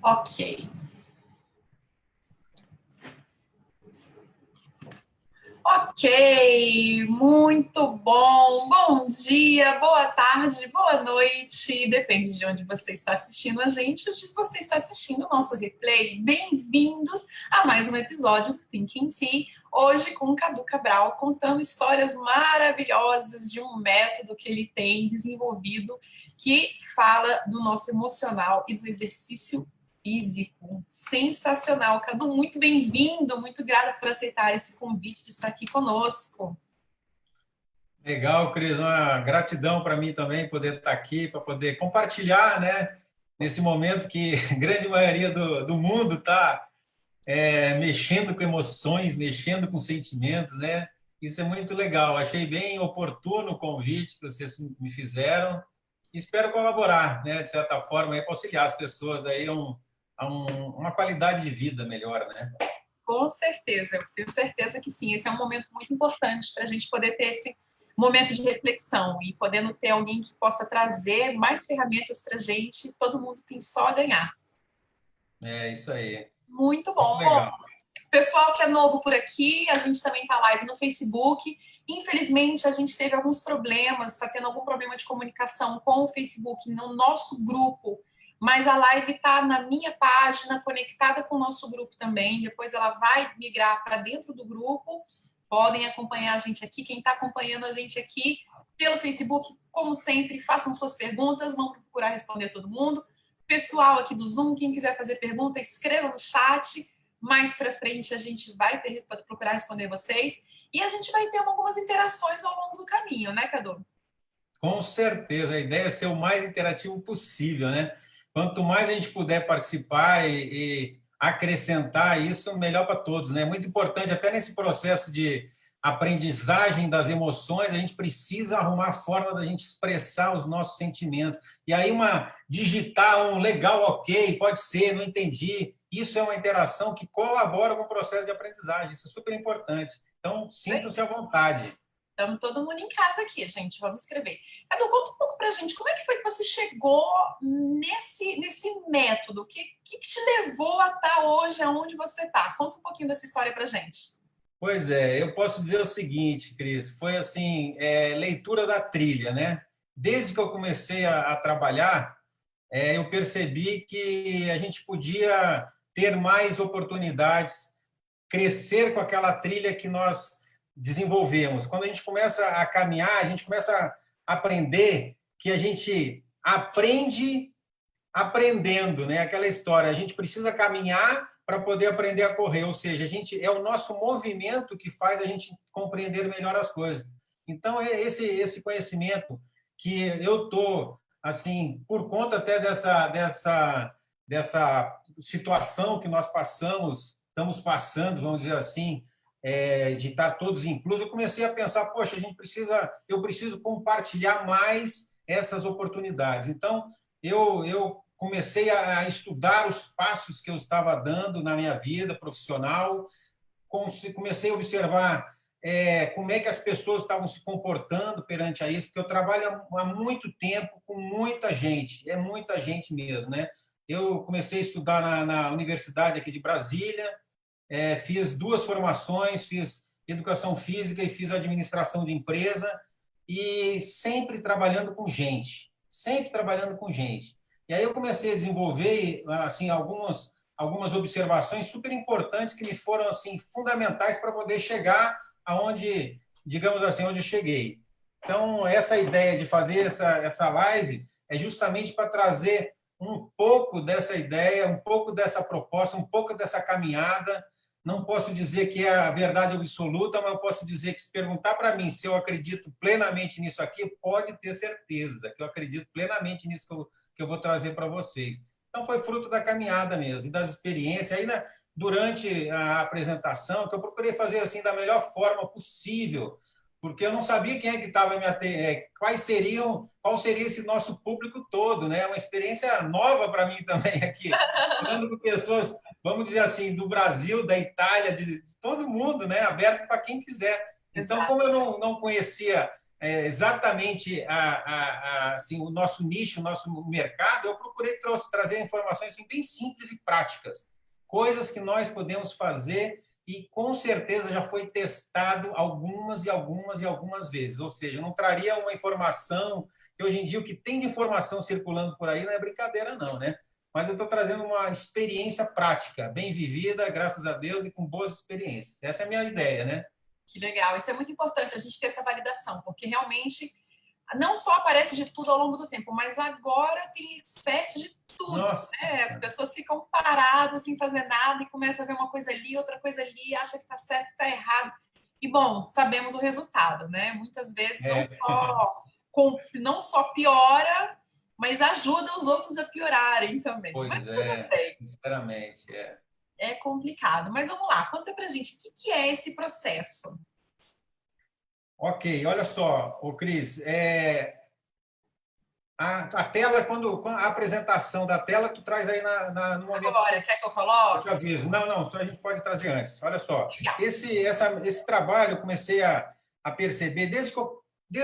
Ok. Ok, muito bom. Bom dia, boa tarde, boa noite. Depende de onde você está assistindo a gente ou se você está assistindo o nosso replay. Bem-vindos a mais um episódio do Thinking Tea. Hoje com o Cadu Cabral, contando histórias maravilhosas de um método que ele tem desenvolvido que fala do nosso emocional e do exercício físico. Sensacional. Cadu, muito bem-vindo, muito grata por aceitar esse convite de estar aqui conosco. Legal, Cris, uma gratidão para mim também poder estar aqui, para poder compartilhar, né, nesse momento que a grande maioria do mundo está mexendo com emoções, mexendo com sentimentos, né? Isso é muito legal. Achei bem oportuno o convite que vocês me fizeram e espero colaborar, né, de certa forma, para auxiliar as pessoas aí uma qualidade de vida melhor, né? Com certeza, eu tenho certeza que sim. Esse é um momento muito importante para a gente poder ter esse momento de reflexão e podendo ter alguém que possa trazer mais ferramentas para a gente, todo mundo tem só a ganhar. É isso aí. Muito Muito bom. Bom, legal. pessoal que é novo por aqui, a gente também está live no Facebook. Infelizmente, a gente teve alguns problemas, está tendo algum problema de comunicação com o Facebook no nosso grupo, mas a live está na minha página, conectada com o nosso grupo também. Depois ela vai migrar para dentro do grupo. Podem acompanhar a gente aqui. Quem está acompanhando a gente aqui pelo Facebook, como sempre, façam suas perguntas, vamos procurar responder todo mundo. Pessoal aqui do Zoom, quem quiser fazer pergunta, escreva no chat. Mais para frente a gente vai procurar responder vocês e a gente vai ter algumas interações ao longo do caminho, né, Cadu? Com certeza, a ideia é ser o mais interativo possível, né? Quanto mais a gente puder participar e acrescentar isso, melhor para todos, né? É muito importante, até nesse processo de aprendizagem das emoções, a gente precisa arrumar a forma da gente expressar os nossos sentimentos. E aí, digitar um legal, ok, pode ser, não entendi. Isso é uma interação que colabora com o processo de aprendizagem. Isso é super importante. Então, sintam-se à vontade. Estamos todo mundo em casa aqui, gente. Vamos escrever. Cadu, conta um pouco pra gente. Como é que foi que você chegou nesse método? O que te levou a estar hoje aonde você está? Conta um pouquinho dessa história pra gente. Pois é, eu posso dizer o seguinte, Cris, foi assim, leitura da trilha, né? Desde que eu comecei a trabalhar, eu percebi que a gente podia ter mais oportunidades, crescer com aquela trilha que nós desenvolvemos. Quando a gente começa a caminhar, a gente começa a aprender que a gente aprende aprendendo, né? Aquela história, a gente precisa caminhar para poder aprender a correr, ou seja, a gente é o nosso movimento que faz a gente compreender melhor as coisas. Então, esse conhecimento que eu tô assim, por conta até dessa situação que nós estamos passando, vamos dizer assim, de estar todos inclusos, eu comecei a pensar, poxa, eu preciso compartilhar mais essas oportunidades. Então, eu comecei a estudar os passos que eu estava dando na minha vida profissional, comecei a observar como é que as pessoas estavam se comportando perante a isso, porque eu trabalho há muito tempo com é muita gente mesmo, né? Eu comecei a estudar na Universidade aqui de Brasília, fiz 2 formações, fiz educação física e fiz administração de empresa, e sempre trabalhando com gente. E aí eu comecei a desenvolver assim algumas observações super importantes que me foram assim fundamentais para poder chegar aonde, digamos assim, onde eu cheguei. Então, essa ideia de fazer essa live é justamente para trazer um pouco dessa ideia, um pouco dessa proposta, um pouco dessa caminhada. Não posso dizer que é a verdade absoluta, mas eu posso dizer que, se perguntar para mim se eu acredito plenamente nisso aqui, pode ter certeza que eu acredito plenamente nisso que eu vou trazer para vocês. Então, foi fruto da caminhada mesmo, e das experiências. Aí, né, durante a apresentação, que eu procurei fazer assim da melhor forma possível, porque eu não sabia quem é que estava me atendendo, qual seria esse nosso público todo, né? Uma experiência nova para mim também aqui, falando com pessoas, vamos dizer assim, do Brasil, da Itália, de todo mundo, né? Aberto para quem quiser. Então, Exato. como eu não conhecia exatamente assim, o nosso nicho, o nosso mercado, eu procurei trazer informações assim, bem simples e práticas, coisas que nós podemos fazer e com certeza já foi testado algumas e algumas e algumas vezes. Ou seja, eu não traria uma informação que hoje em dia o que tem de informação circulando por aí não é brincadeira, não, né? Mas eu estou trazendo uma experiência prática, bem vivida, graças a Deus, e com boas experiências. Essa é a minha ideia, né? Que legal. Isso é muito importante, a gente ter essa validação, porque realmente não só aparece de tudo ao longo do tempo, mas agora tem expert de tudo. Nossa, né? As pessoas ficam paradas sem fazer nada e começam a ver uma coisa ali, outra coisa ali, acha que está certo, que está errado. E, bom, sabemos o resultado, né? Muitas vezes não só piora, mas ajuda os outros a piorarem também. Mas pois tudo é, bem. sinceramente, É complicado. Mas vamos lá, conta pra gente, o que é esse processo? Ok, olha só, o Cris, a tela, quando a apresentação da tela, tu traz aí no momento Agora, quer que eu eu te coloque? aviso. Não, não, só a gente pode trazer antes. Olha só, Legal. esse trabalho eu comecei a perceber desde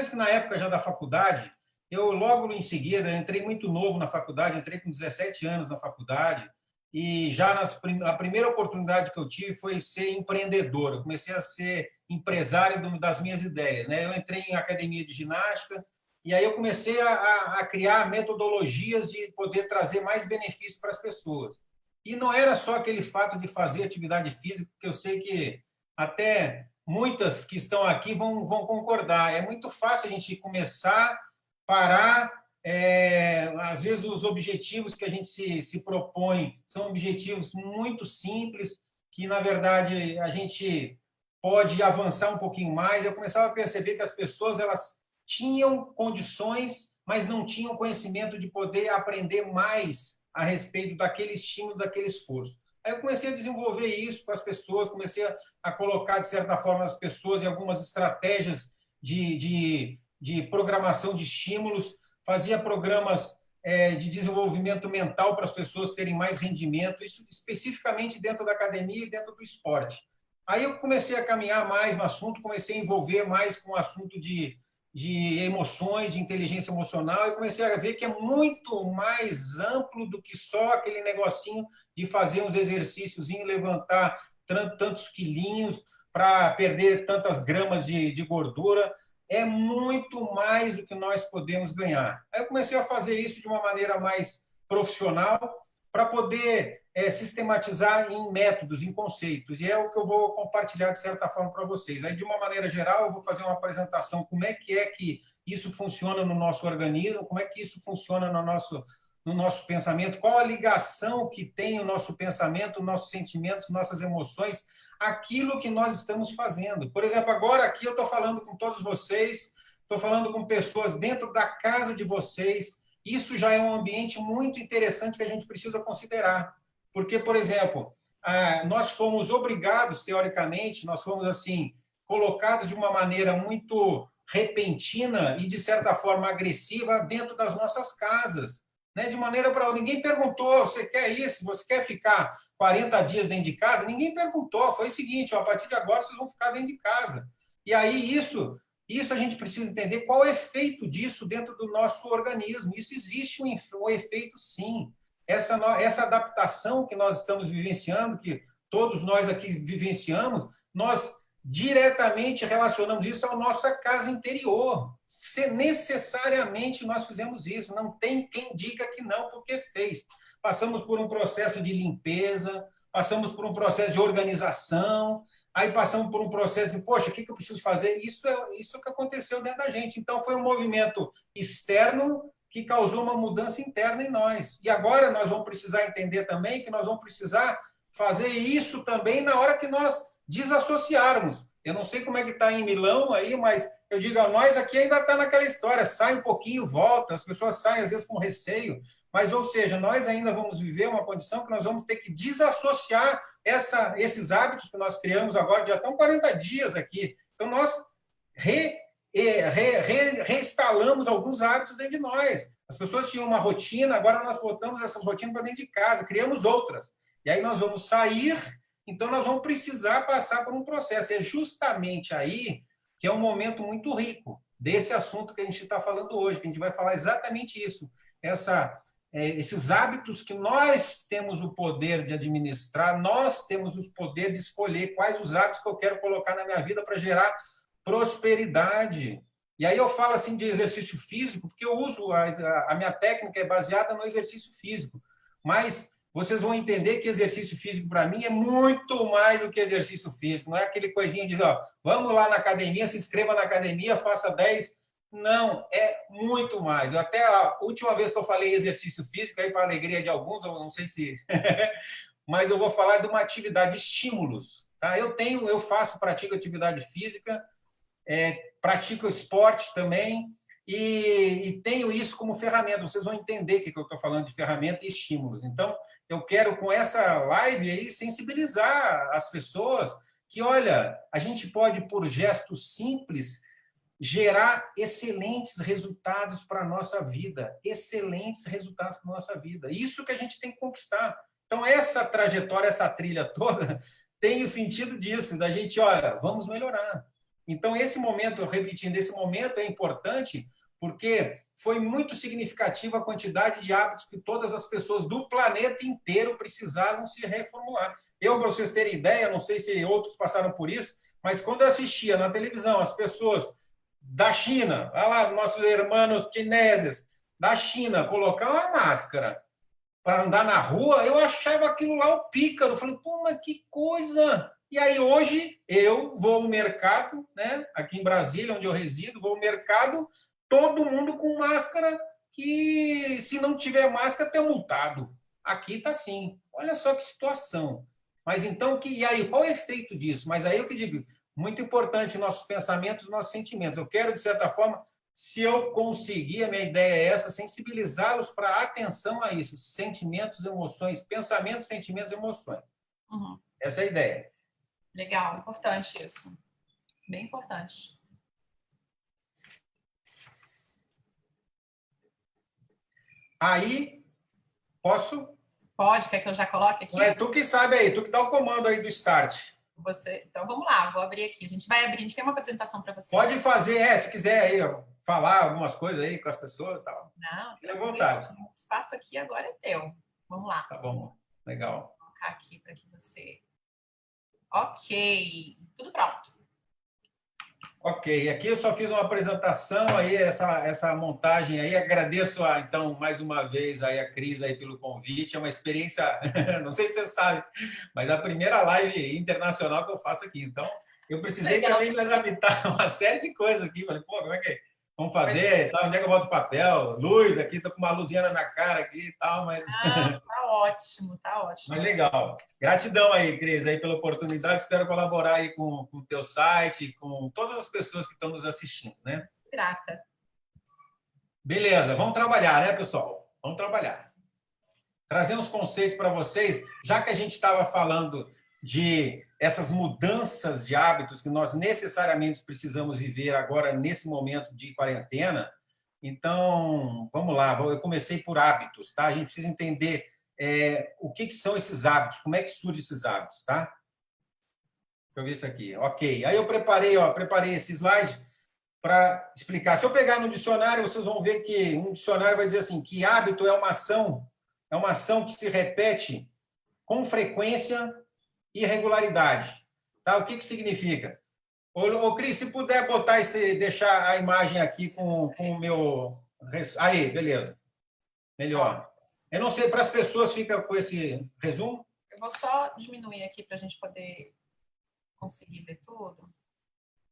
que na época já da faculdade, eu logo em seguida, eu entrei muito novo na faculdade, entrei com 17 anos na faculdade, e já a primeira oportunidade que eu tive foi ser empreendedor. Eu comecei a ser empresário das minhas ideias, né? Eu entrei em academia de ginástica, e aí eu comecei a criar metodologias de poder trazer mais benefícios para as pessoas. E não era só aquele fato de fazer atividade física, porque eu sei que até muitas que estão aqui vão concordar. É muito fácil a gente começar, parar. Às vezes, os objetivos que a gente se propõe são objetivos muito simples, que, na verdade, a gente pode avançar um pouquinho mais. Eu começava a perceber que as pessoas elas tinham condições, mas não tinham conhecimento de poder aprender mais a respeito daquele estímulo, daquele esforço. Aí eu comecei a desenvolver isso com as pessoas, comecei a colocar, de certa forma, as pessoas em algumas estratégias de programação de estímulos, fazia programas de desenvolvimento mental para as pessoas terem mais rendimento, isso especificamente dentro da academia e dentro do esporte. Aí eu comecei a caminhar mais no assunto, comecei a envolver mais com o assunto de emoções, de inteligência emocional, e comecei a ver que é muito mais amplo do que só aquele negocinho de fazer uns exercícios, levantar tantos quilinhos para perder tantas gramas de gordura. É muito mais do que nós podemos ganhar. Aí eu comecei a fazer isso de uma maneira mais profissional para poder sistematizar em métodos, em conceitos. E é o que eu vou compartilhar, de certa forma, para vocês. Aí, de uma maneira geral, eu vou fazer uma apresentação como é que isso funciona no nosso organismo, como é que isso funciona no nosso pensamento, qual a ligação que tem o nosso pensamento, nossos sentimentos, nossas emoções, aquilo que nós estamos fazendo. Por exemplo, agora aqui eu estou falando com todos vocês, estou falando com pessoas dentro da casa de vocês. Isso já é um ambiente muito interessante que a gente precisa considerar. Porque, por exemplo, nós fomos obrigados, teoricamente, nós fomos assim colocados de uma maneira muito repentina e, de certa forma, agressiva dentro das nossas casas. Né? De maneira para... Ninguém perguntou, você quer isso? Você quer ficar 40 dias dentro de casa? Ninguém perguntou. Foi o seguinte, ó, a partir de agora vocês vão ficar dentro de casa. E aí isso a gente precisa entender qual é o efeito disso dentro do nosso organismo. Isso existe um efeito, sim. Essa adaptação que nós estamos vivenciando, que todos nós aqui vivenciamos, nós diretamente relacionamos isso à nossa casa interior. Necessariamente nós fizemos isso. Não tem quem diga que não, porque fez. Passamos por um processo de limpeza, passamos por um processo de organização, aí passamos por um processo de, poxa, o que eu preciso fazer? Isso que aconteceu dentro da gente. Então, foi um movimento externo que causou uma mudança interna em nós. E agora nós vamos precisar entender também que nós vamos precisar fazer isso também na hora que nós desassociarmos. Eu não sei como é que está em Milão aí, mas eu digo, nós aqui ainda está naquela história, sai um pouquinho, volta, as pessoas saem às vezes com receio, mas, ou seja, nós ainda vamos viver uma condição que nós vamos ter que desassociar esses hábitos que nós criamos agora, já estão 40 dias aqui. Então, nós reinstalamos alguns hábitos dentro de nós. As pessoas tinham uma rotina, agora nós botamos essas rotinas para dentro de casa, criamos outras. E aí nós vamos sair, então nós vamos precisar passar por um processo. É justamente aí que é um momento muito rico. desse assunto que a gente está falando hoje, que a gente vai falar exatamente isso. Esses hábitos que nós temos o poder de administrar, nós temos o poder de escolher quais os hábitos que eu quero colocar na minha vida para gerar prosperidade. E aí eu falo assim de exercício físico, porque eu uso, a minha técnica é baseada no exercício físico, mas vocês vão entender que exercício físico, para mim, é muito mais do que exercício físico. Não é aquele coisinha de, ó, vamos lá na academia, se inscreva na academia, faça 10. Não, é muito mais. Até a última vez que eu falei exercício físico, aí para a alegria de alguns, eu não sei se... mas eu vou falar de uma atividade, estímulos. Tá? Pratico atividade física, pratico esporte também, e tenho isso como ferramenta. Vocês vão entender o que eu estou falando de ferramenta e estímulos. Então, eu quero, com essa live aí, sensibilizar as pessoas que, olha, a gente pode, por gestos simples, gerar excelentes resultados para a nossa vida. Excelentes resultados para a nossa vida. Isso que a gente tem que conquistar. Então, essa trajetória, essa trilha toda, tem o sentido disso, da gente, olha, vamos melhorar. Então, esse momento, repetindo, esse momento é importante porque foi muito significativa a quantidade de hábitos que todas as pessoas do planeta inteiro precisaram se reformular. Para vocês terem ideia, não sei se outros passaram por isso, mas quando eu assistia na televisão as pessoas da China, olha lá, nossos irmãos chineses da China, colocar uma máscara para andar na rua, eu achava aquilo lá o pícaro. Eu falei, pô, mas que coisa! E aí, hoje, eu vou ao mercado, né? Aqui em Brasília, onde eu resido, vou ao mercado, todo mundo com máscara, que se não tiver máscara, tem multado. Aqui está assim. Olha só que situação. Mas então, e aí, qual é o efeito disso? Mas aí eu que digo, muito importante nossos pensamentos, nossos sentimentos. Eu quero, de certa forma, se eu conseguir, a minha ideia é essa, sensibilizá-los para atenção a isso. Sentimentos, emoções, pensamentos, sentimentos, emoções. Uhum. Essa é a ideia. Legal, importante isso. Bem importante. Aí, posso? Pode, quer que eu já coloque aqui? Não é tu que sabe aí, tu que dá o comando aí do start. Então, vamos lá, vou abrir aqui. A gente vai abrir, a gente tem uma apresentação para vocês. Pode fazer, se quiser aí, falar algumas coisas aí com as pessoas e tal. Não, fique à vontade. O espaço aqui agora é teu. Vamos lá. Tá bom, legal. Vou colocar aqui para que você... Ok, tudo pronto. Ok, aqui eu só fiz uma apresentação aí, essa montagem aí. Agradeço, então, mais uma vez aí a Cris aí pelo convite. É uma experiência, não sei se você sabe, mas a primeira live internacional que eu faço aqui. Então, eu precisei também me adaptar a uma série de coisas aqui. Falei, pô, como é que vamos fazer? Tá, onde é que eu boto o papel? Luz aqui, estou com uma luzinha na minha cara aqui e tal, mas... Tá ótimo, tá ótimo. Mas legal. Gratidão aí, Cris, aí pela oportunidade. Espero colaborar aí com o teu site, com todas as pessoas que estão nos assistindo, né? Grata. Beleza, vamos trabalhar, né, pessoal? Vamos trabalhar. Trazer uns conceitos para vocês, já que a gente estava falando de essas mudanças de hábitos que nós necessariamente precisamos viver agora, nesse momento de quarentena. Então, vamos lá. Eu comecei por hábitos, tá? A gente precisa entender o que são esses hábitos, como é que surgem esses hábitos, tá? Deixa eu ver isso aqui. Ok. Aí eu preparei esse slide para explicar. Se eu pegar no dicionário, vocês vão ver que um dicionário vai dizer assim, que hábito é uma ação que se repete com frequência e regularidade. Tá? O que significa? Ô, Cris, se puder deixar a imagem aqui com o meu... Aí, beleza. Melhor. Eu não sei, para as pessoas fica com esse resumo? Eu vou só diminuir aqui para a gente poder conseguir ver tudo.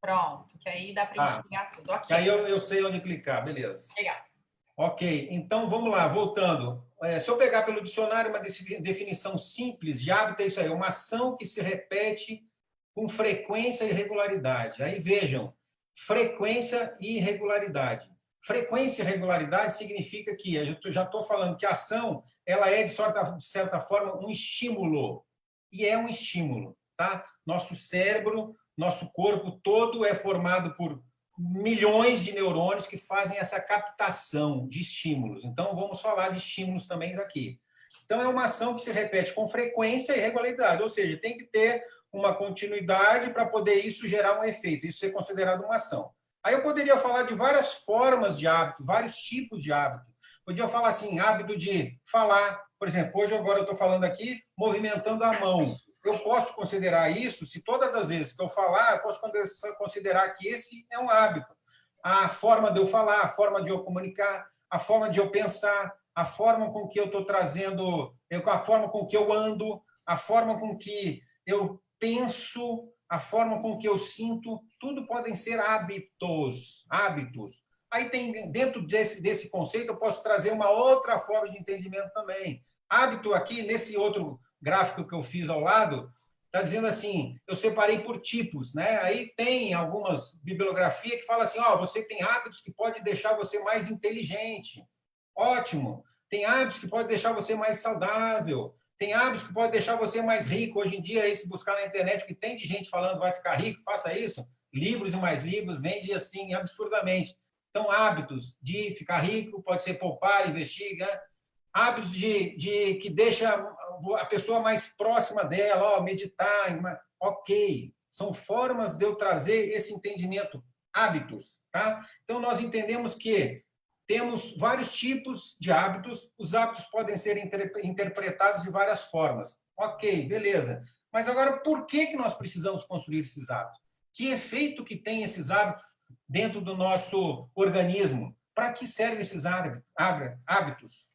Pronto, que aí dá para a gente pegar tudo. Okay. Aí eu sei onde clicar, beleza. Legal. Ok, então vamos lá, voltando. Se eu pegar pelo dicionário uma definição simples de hábito, é isso aí, uma ação que se repete com frequência e regularidade. Aí vejam, frequência e regularidade. Frequência e regularidade significa que, eu já estou falando que a ação ela é, de certa forma, um estímulo. E é um estímulo. Tá? Nosso cérebro, nosso corpo todo é formado por milhões de neurônios que fazem essa captação de estímulos. Então, vamos falar de estímulos também aqui. Então, é uma ação que se repete com frequência e regularidade, ou seja, tem que ter uma continuidade para poder isso gerar um efeito, isso ser considerado uma ação. Aí eu poderia falar de várias formas de hábito, vários tipos de hábito. Podia falar assim, hábito de falar. Por exemplo, hoje agora eu estou falando aqui, movimentando a mão. Eu posso considerar isso, se todas as vezes que eu falar, eu posso considerar que esse é um hábito. A forma de eu falar, a forma de eu comunicar, a forma de eu pensar, a forma com que eu estou trazendo, a forma com que eu ando, a forma com que eu penso, a forma com que eu sinto, tudo podem ser hábitos, hábitos. Aí tem, dentro desse conceito, eu posso trazer uma outra forma de entendimento também. Hábito aqui, nesse outro gráfico que eu fiz ao lado, está dizendo assim, eu separei por tipos, né? Aí tem algumas bibliografia que fala assim, ó, você tem hábitos que pode deixar você mais inteligente. Ótimo. Tem hábitos que pode deixar você mais saudável. Tem hábitos que pode deixar você mais rico. Hoje em dia, aí, se buscar na internet, o que tem de gente falando vai ficar rico, faça isso. Livros e mais livros, vende assim absurdamente. Então, hábitos de ficar rico, pode ser poupar, investir, né? Hábitos de que deixa a pessoa mais próxima dela, ó, meditar, ok. São formas de eu trazer esse entendimento, hábitos, tá? Então, nós entendemos que temos vários tipos de hábitos, os hábitos podem ser interpretados de várias formas. Ok, beleza. Mas agora, por que nós precisamos construir esses hábitos? Que efeito que tem esses hábitos dentro do nosso organismo? Para que servem esses hábitos?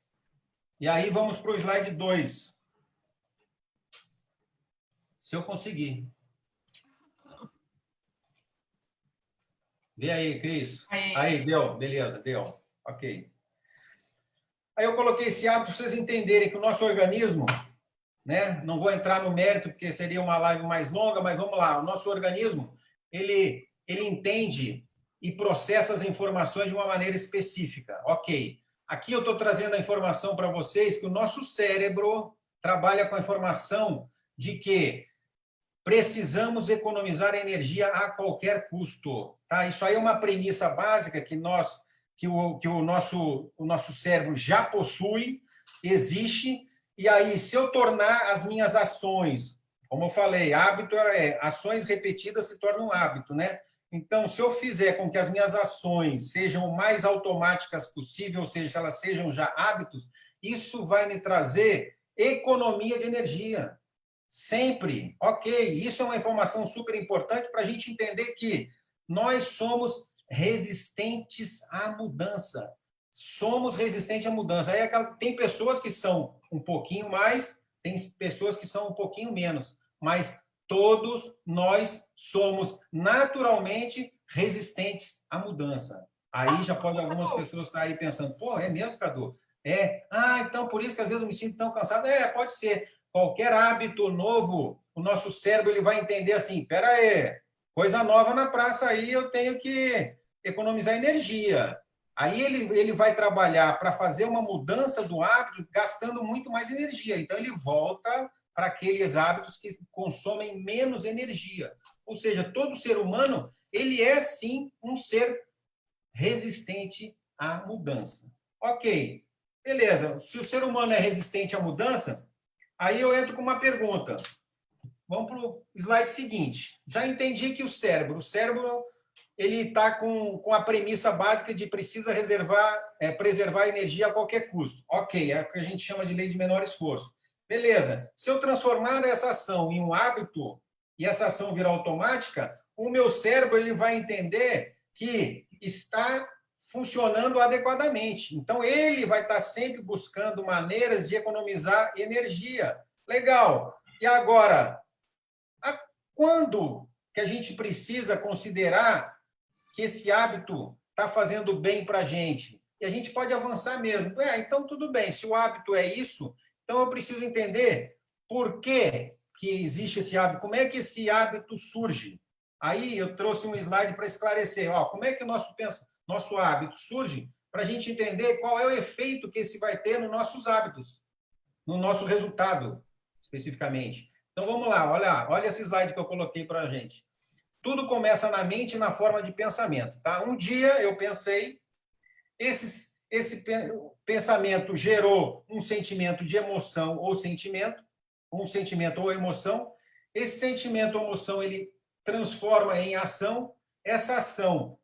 E aí vamos para o slide 2. Se eu conseguir. Vê aí, Cris. Aí, deu. Beleza, deu. Ok. Aí eu coloquei esse hábito para vocês entenderem que o nosso organismo, né? Não vou entrar no mérito, porque seria uma live mais longa, mas vamos lá. O nosso organismo, ele entende e processa as informações de uma maneira específica. Ok. Aqui eu estou trazendo a informação para vocês que o nosso cérebro trabalha com a informação de que precisamos economizar energia a qualquer custo. Tá? Isso aí é uma premissa básica que o nosso cérebro já possui, existe, e aí, se eu tornar as minhas ações, como eu falei, hábito ações repetidas se tornam um hábito, né? Então, se eu fizer com que as minhas ações sejam o mais automáticas possível, ou seja, elas sejam já hábitos, isso vai me trazer economia de energia. Sempre. Ok, isso é uma informação super importante para a gente entender que nós somos resistentes à mudança. Somos resistentes à mudança. Aí tem pessoas que são um pouquinho mais, tem pessoas que são um pouquinho menos, mas todos nós somos naturalmente resistentes à mudança. Aí já pode algumas pessoas estar aí pensando, pô, é mesmo, Cadu? Então por isso que às vezes eu me sinto tão cansado. Pode ser. Qualquer hábito novo, o nosso cérebro ele vai entender assim, pera aí, coisa nova na praça aí, eu tenho que economizar energia. Aí ele vai trabalhar para fazer uma mudança do hábito, gastando muito mais energia. Então, ele volta para aqueles hábitos que consomem menos energia. Ou seja, todo ser humano, ele é, sim, um ser resistente à mudança. Ok, beleza. Se o ser humano é resistente à mudança, aí eu entro com uma pergunta. Vamos para o slide seguinte. Já entendi que o cérebro ele está com a premissa básica de precisa preservar energia a qualquer custo. Ok, é o que a gente chama de lei de menor esforço. Beleza. Se eu transformar essa ação em um hábito e essa ação virar automática, o meu cérebro ele vai entender que está funcionando adequadamente. Então, ele vai estar sempre buscando maneiras de economizar energia. Legal. E agora, quando que a gente precisa considerar que esse hábito está fazendo bem para a gente? E a gente pode avançar mesmo. Então, tudo bem, se o hábito é isso, então eu preciso entender por que existe esse hábito, como é que esse hábito surge. Aí eu trouxe um slide para esclarecer, como é que o nosso hábito surge, para a gente entender qual é o efeito que esse vai ter nos nossos hábitos, no nosso resultado, especificamente. Então, vamos lá, olha esse slide que eu coloquei para a gente. Tudo começa na mente e na forma de pensamento. Tá? Um dia eu pensei, esse pensamento gerou um sentimento de emoção ou sentimento, um sentimento ou emoção. Esse sentimento ou emoção, ele transforma em ação. Essa ação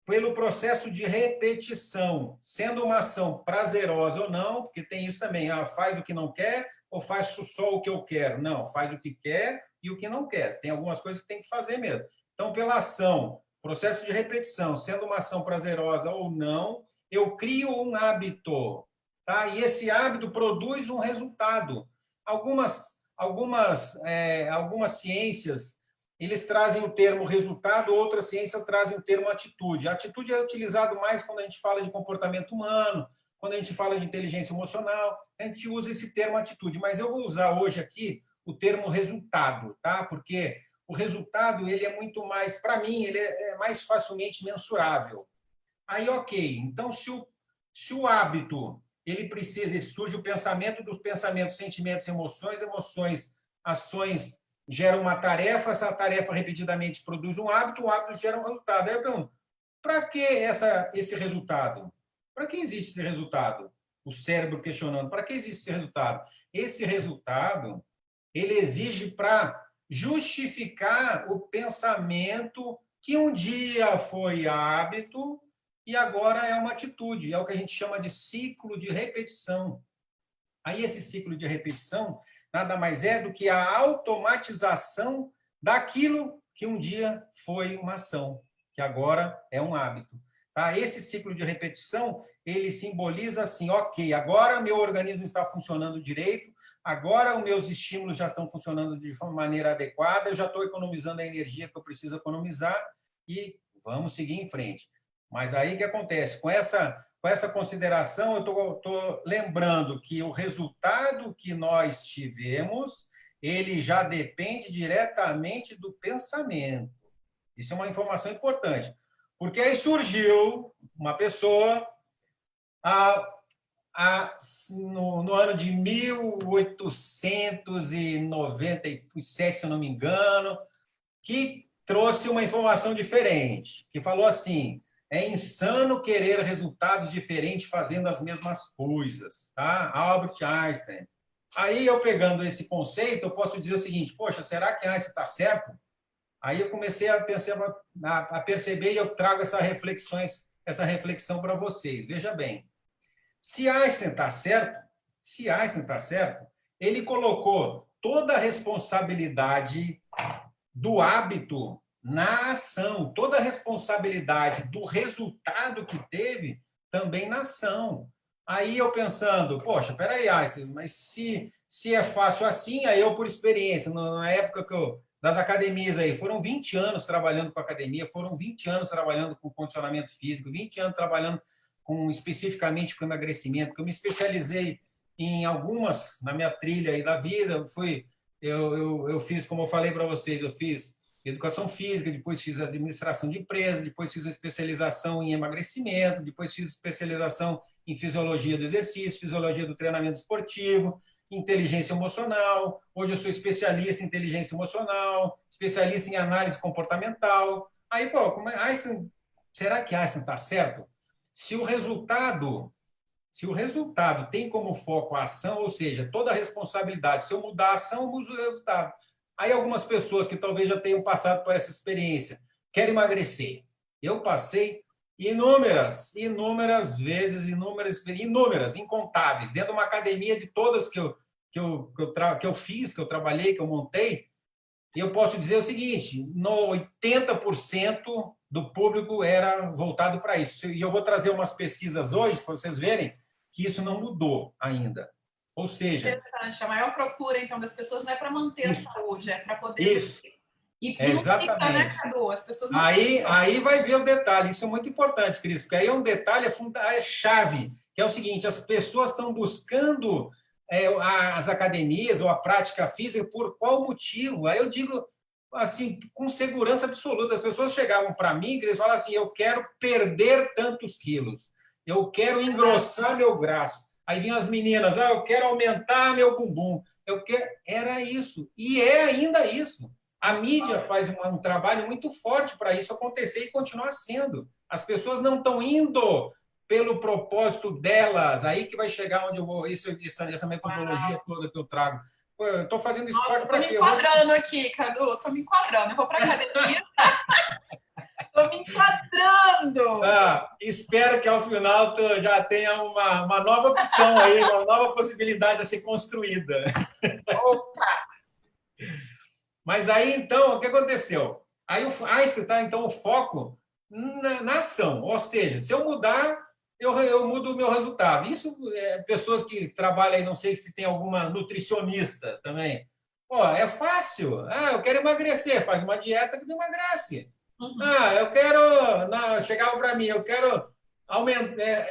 pelo processo de repetição, sendo uma ação prazerosa ou não, porque tem isso também, faz o que não quer ou faz só o que eu quero? Não, faz o que quer e o que não quer. Tem algumas coisas que tem que fazer mesmo. Então, pela ação, processo de repetição, sendo uma ação prazerosa ou não, eu crio um hábito, tá? E esse hábito produz um resultado. Algumas ciências eles trazem o termo resultado, outras ciências trazem o termo atitude. A atitude é utilizado mais quando a gente fala de comportamento humano, quando a gente fala de inteligência emocional, a gente usa esse termo atitude, mas eu vou usar hoje aqui o termo resultado, tá? Porque o resultado, ele é muito mais, para mim, ele é mais facilmente mensurável. Aí, ok, então se o hábito, ele precisa, surge o pensamento dos pensamentos, sentimentos, emoções, ações, gera uma tarefa, essa tarefa repetidamente produz um hábito, o hábito gera um resultado. Aí eu pergunto, para que esse resultado? Para que existe esse resultado? O cérebro questionando, para que existe esse resultado? Esse resultado, ele exige para justificar o pensamento que um dia foi hábito e agora é uma atitude. É o que a gente chama de ciclo de repetição. Aí esse ciclo de repetição nada mais é do que a automatização daquilo que um dia foi uma ação, que agora é um hábito. Tá? Esse ciclo de repetição, ele simboliza assim, ok, agora meu organismo está funcionando direito, agora os meus estímulos já estão funcionando de maneira adequada, eu já estou economizando a energia que eu preciso economizar e vamos seguir em frente. Mas aí o que acontece? Com essa consideração, eu estou lembrando que o resultado que nós tivemos, ele já depende diretamente do pensamento. Isso é uma informação importante. Porque aí surgiu uma pessoa, no ano de 1897, se eu não me engano, que trouxe uma informação diferente, que falou assim: é insano querer resultados diferentes fazendo as mesmas coisas, tá? Albert Einstein. Aí, eu pegando esse conceito, eu posso dizer o seguinte: poxa, será que Einstein está certo? Aí eu comecei a perceber e eu trago essa reflexão para vocês. Veja bem, se Einstein está certo, ele colocou toda a responsabilidade do hábito na ação, toda a responsabilidade do resultado que teve também na ação. Aí eu pensando, poxa, peraí, Einstein, mas se é fácil assim, aí eu, por experiência, na época das academias aí, foram 20 anos trabalhando com academia, foram 20 anos trabalhando com condicionamento físico, 20 anos trabalhando especificamente com emagrecimento, que eu me especializei em algumas na minha trilha aí da vida, eu fiz, como eu falei para vocês, eu fiz educação física, depois fiz administração de empresa, depois fiz especialização em emagrecimento, depois fiz especialização em fisiologia do exercício, fisiologia do treinamento esportivo, inteligência emocional. Hoje eu sou especialista em inteligência emocional, especialista em análise comportamental. Aí, pô, será que Einstein está certo? Se o resultado tem como foco a ação, ou seja, toda a responsabilidade, se eu mudar a ação, eu mudo o resultado. Aí algumas pessoas que talvez já tenham passado por essa experiência, querem emagrecer. Eu passei inúmeras vezes, incontáveis, dentro de uma academia de todas que eu fiz, que eu trabalhei, que eu montei, e eu posso dizer o seguinte: no 80% do público era voltado para isso. E eu vou trazer umas pesquisas hoje, para vocês verem que isso não mudou ainda. Ou seja... Interessante. A maior procura, então, das pessoas não é para manter isso, a saúde, é para poder... Isso. E não fica, né, Cadu? As pessoas não aí vai ver o detalhe. Isso é muito importante, Cris, porque aí é um detalhe, é chave, que é o seguinte: as pessoas estão buscando as academias ou a prática física por qual motivo? Aí eu digo assim, com segurança absoluta, as pessoas chegavam para mim e eles falavam assim: eu quero perder tantos quilos, eu quero engrossar meu braço. Aí vinham as meninas: eu quero aumentar meu bumbum, era isso, e é ainda isso. A mídia faz um trabalho muito forte para isso acontecer e continuar sendo. As pessoas não estão indo pelo propósito delas, aí que vai chegar onde eu vou, essa metodologia toda que eu trago. Eu estou fazendo esporte para quê? Estou me enquadrando aqui, Cadu, estou me enquadrando. Eu vou para a academia. Estou me enquadrando. Espero que ao final tu já tenha uma nova opção aí, uma nova possibilidade a ser construída. Opa! Mas aí, então, o que aconteceu? Aí o Einstein está, então, o foco na ação. Ou seja, se eu mudar, eu mudo o meu resultado. Isso, pessoas que trabalham aí, não sei se tem alguma nutricionista também. Pô, é fácil. Eu quero emagrecer. Faz uma dieta que emagrece. Eu quero... chegava para mim, eu quero aumentar,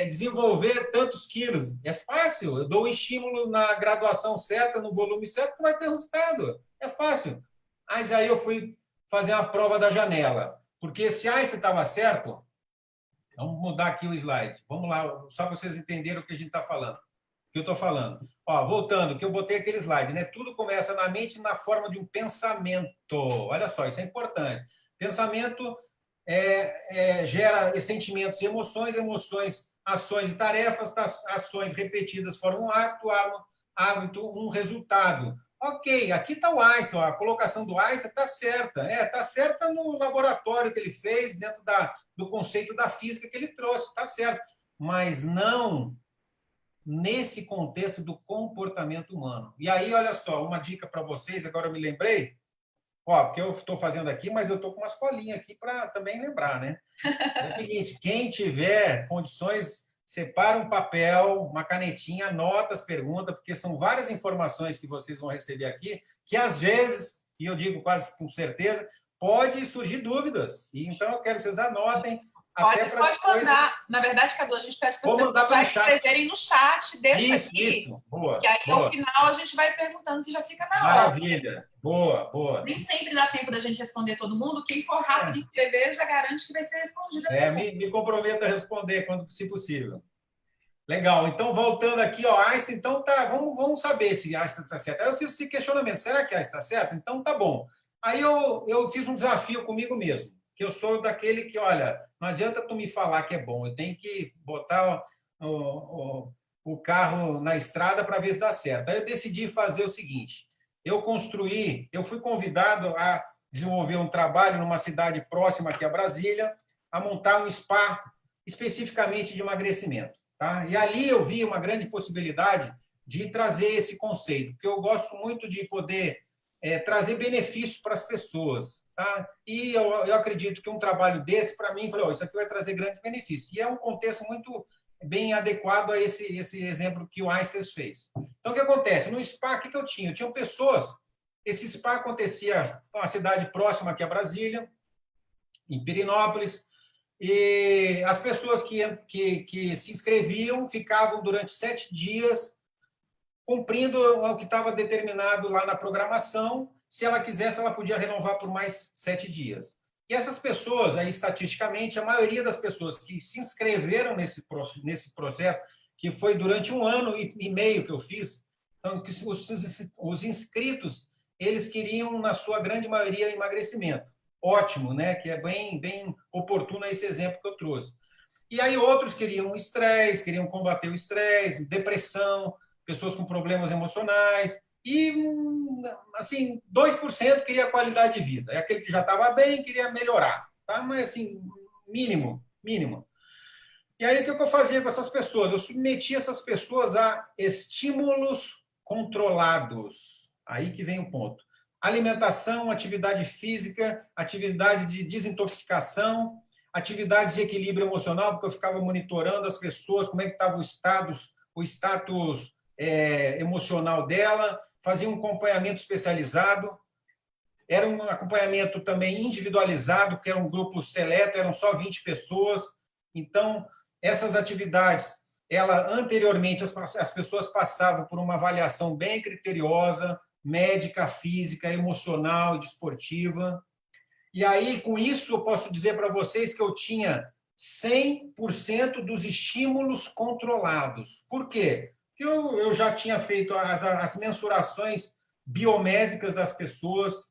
desenvolver tantos quilos. É fácil. Eu dou um estímulo na graduação certa, no volume certo, que vai ter resultado. É fácil. Mas aí eu fui fazer a prova da janela. Porque se Einstein estava certo, vamos mudar aqui o slide. Vamos lá, só para vocês entenderem o que a gente está falando. O que eu estou falando. Voltando, que eu botei aquele slide, né? Tudo começa na mente na forma de um pensamento. Olha só, isso é importante. Pensamento gera sentimentos e emoções, emoções, ações e tarefas, ações repetidas formam um hábito, um resultado. Ok, aqui está o Einstein, a colocação do Einstein está certa. Está certa no laboratório que ele fez, dentro do conceito da física que ele trouxe, está certo. Mas não nesse contexto do comportamento humano. E aí, olha só, uma dica para vocês, agora eu me lembrei, porque eu estou fazendo aqui, mas eu estou com umas colinhas aqui para também lembrar, né? É o seguinte, quem tiver condições, separa um papel, uma canetinha, anota as perguntas, porque são várias informações que vocês vão receber aqui, que às vezes, e eu digo quase com certeza, pode surgir dúvidas. E então eu quero que vocês anotem. Pode mandar. Na verdade, Cadu, a gente pede para as pessoas já escreverem no chat, deixa aqui. Isso. Boa, que aí, boa. ao final, a gente vai perguntando, que já fica na hora. Maravilha. Boa. Nem sempre dá tempo da gente responder todo mundo. Quem for rápido de escrever, já garante que vai ser respondida. Me comprometo a responder quando se possível. Legal. Então, voltando aqui, Einstein, então tá, vamos saber se Einstein está certo. Aí eu fiz esse questionamento, será que Einstein está certo? Então, tá bom. Aí eu fiz um desafio comigo mesmo, que eu sou daquele que, olha, não adianta tu me falar que é bom, eu tenho que botar o carro na estrada para ver se dá certo. Aí eu decidi fazer o seguinte, eu fui convidado a desenvolver um trabalho numa cidade próxima aqui a Brasília, a montar um spa especificamente de emagrecimento. Tá? E ali eu vi uma grande possibilidade de trazer esse conceito, porque eu gosto muito de poder trazer benefícios para as pessoas. Tá? E eu acredito que um trabalho desse, para mim, falei, isso aqui vai trazer grandes benefícios. E é um contexto muito bem adequado a esse exemplo que o Einstein fez. Então, o que acontece? No spa, o que eu tinha? Eu tinha pessoas... Esse spa acontecia em uma cidade próxima aqui a Brasília, em Pirenópolis, e as pessoas que se inscreviam ficavam durante 7 dias cumprindo o que estava determinado lá na programação. Se ela quisesse, ela podia renovar por mais 7 dias. E essas pessoas, aí, estatisticamente, a maioria das pessoas que se inscreveram nesse projeto, que foi durante 1 ano e meio que eu fiz, então, os inscritos, eles queriam, na sua grande maioria, emagrecimento. Ótimo, né? Que é bem oportuno esse exemplo que eu trouxe. E aí outros queriam estresse, queriam combater o estresse, depressão, pessoas com problemas emocionais, e, assim, 2% queria qualidade de vida. É aquele que já estava bem, queria melhorar, tá? Mas, assim, mínimo. E aí, o que eu fazia com essas pessoas? Eu submetia essas pessoas a estímulos controlados. Aí que vem o ponto. Alimentação, atividade física, atividade de desintoxicação, atividades de equilíbrio emocional, porque eu ficava monitorando as pessoas, como é que estava o status emocional dela, fazia um acompanhamento especializado, era um acompanhamento também individualizado, que era um grupo seleto, eram só 20 pessoas. Então, essas atividades, anteriormente, as pessoas passavam por uma avaliação bem criteriosa, médica, física, emocional e desportiva. E aí, com isso, eu posso dizer para vocês que eu tinha 100% dos estímulos controlados. Por quê? Porque eu já tinha feito as mensurações biométricas das pessoas,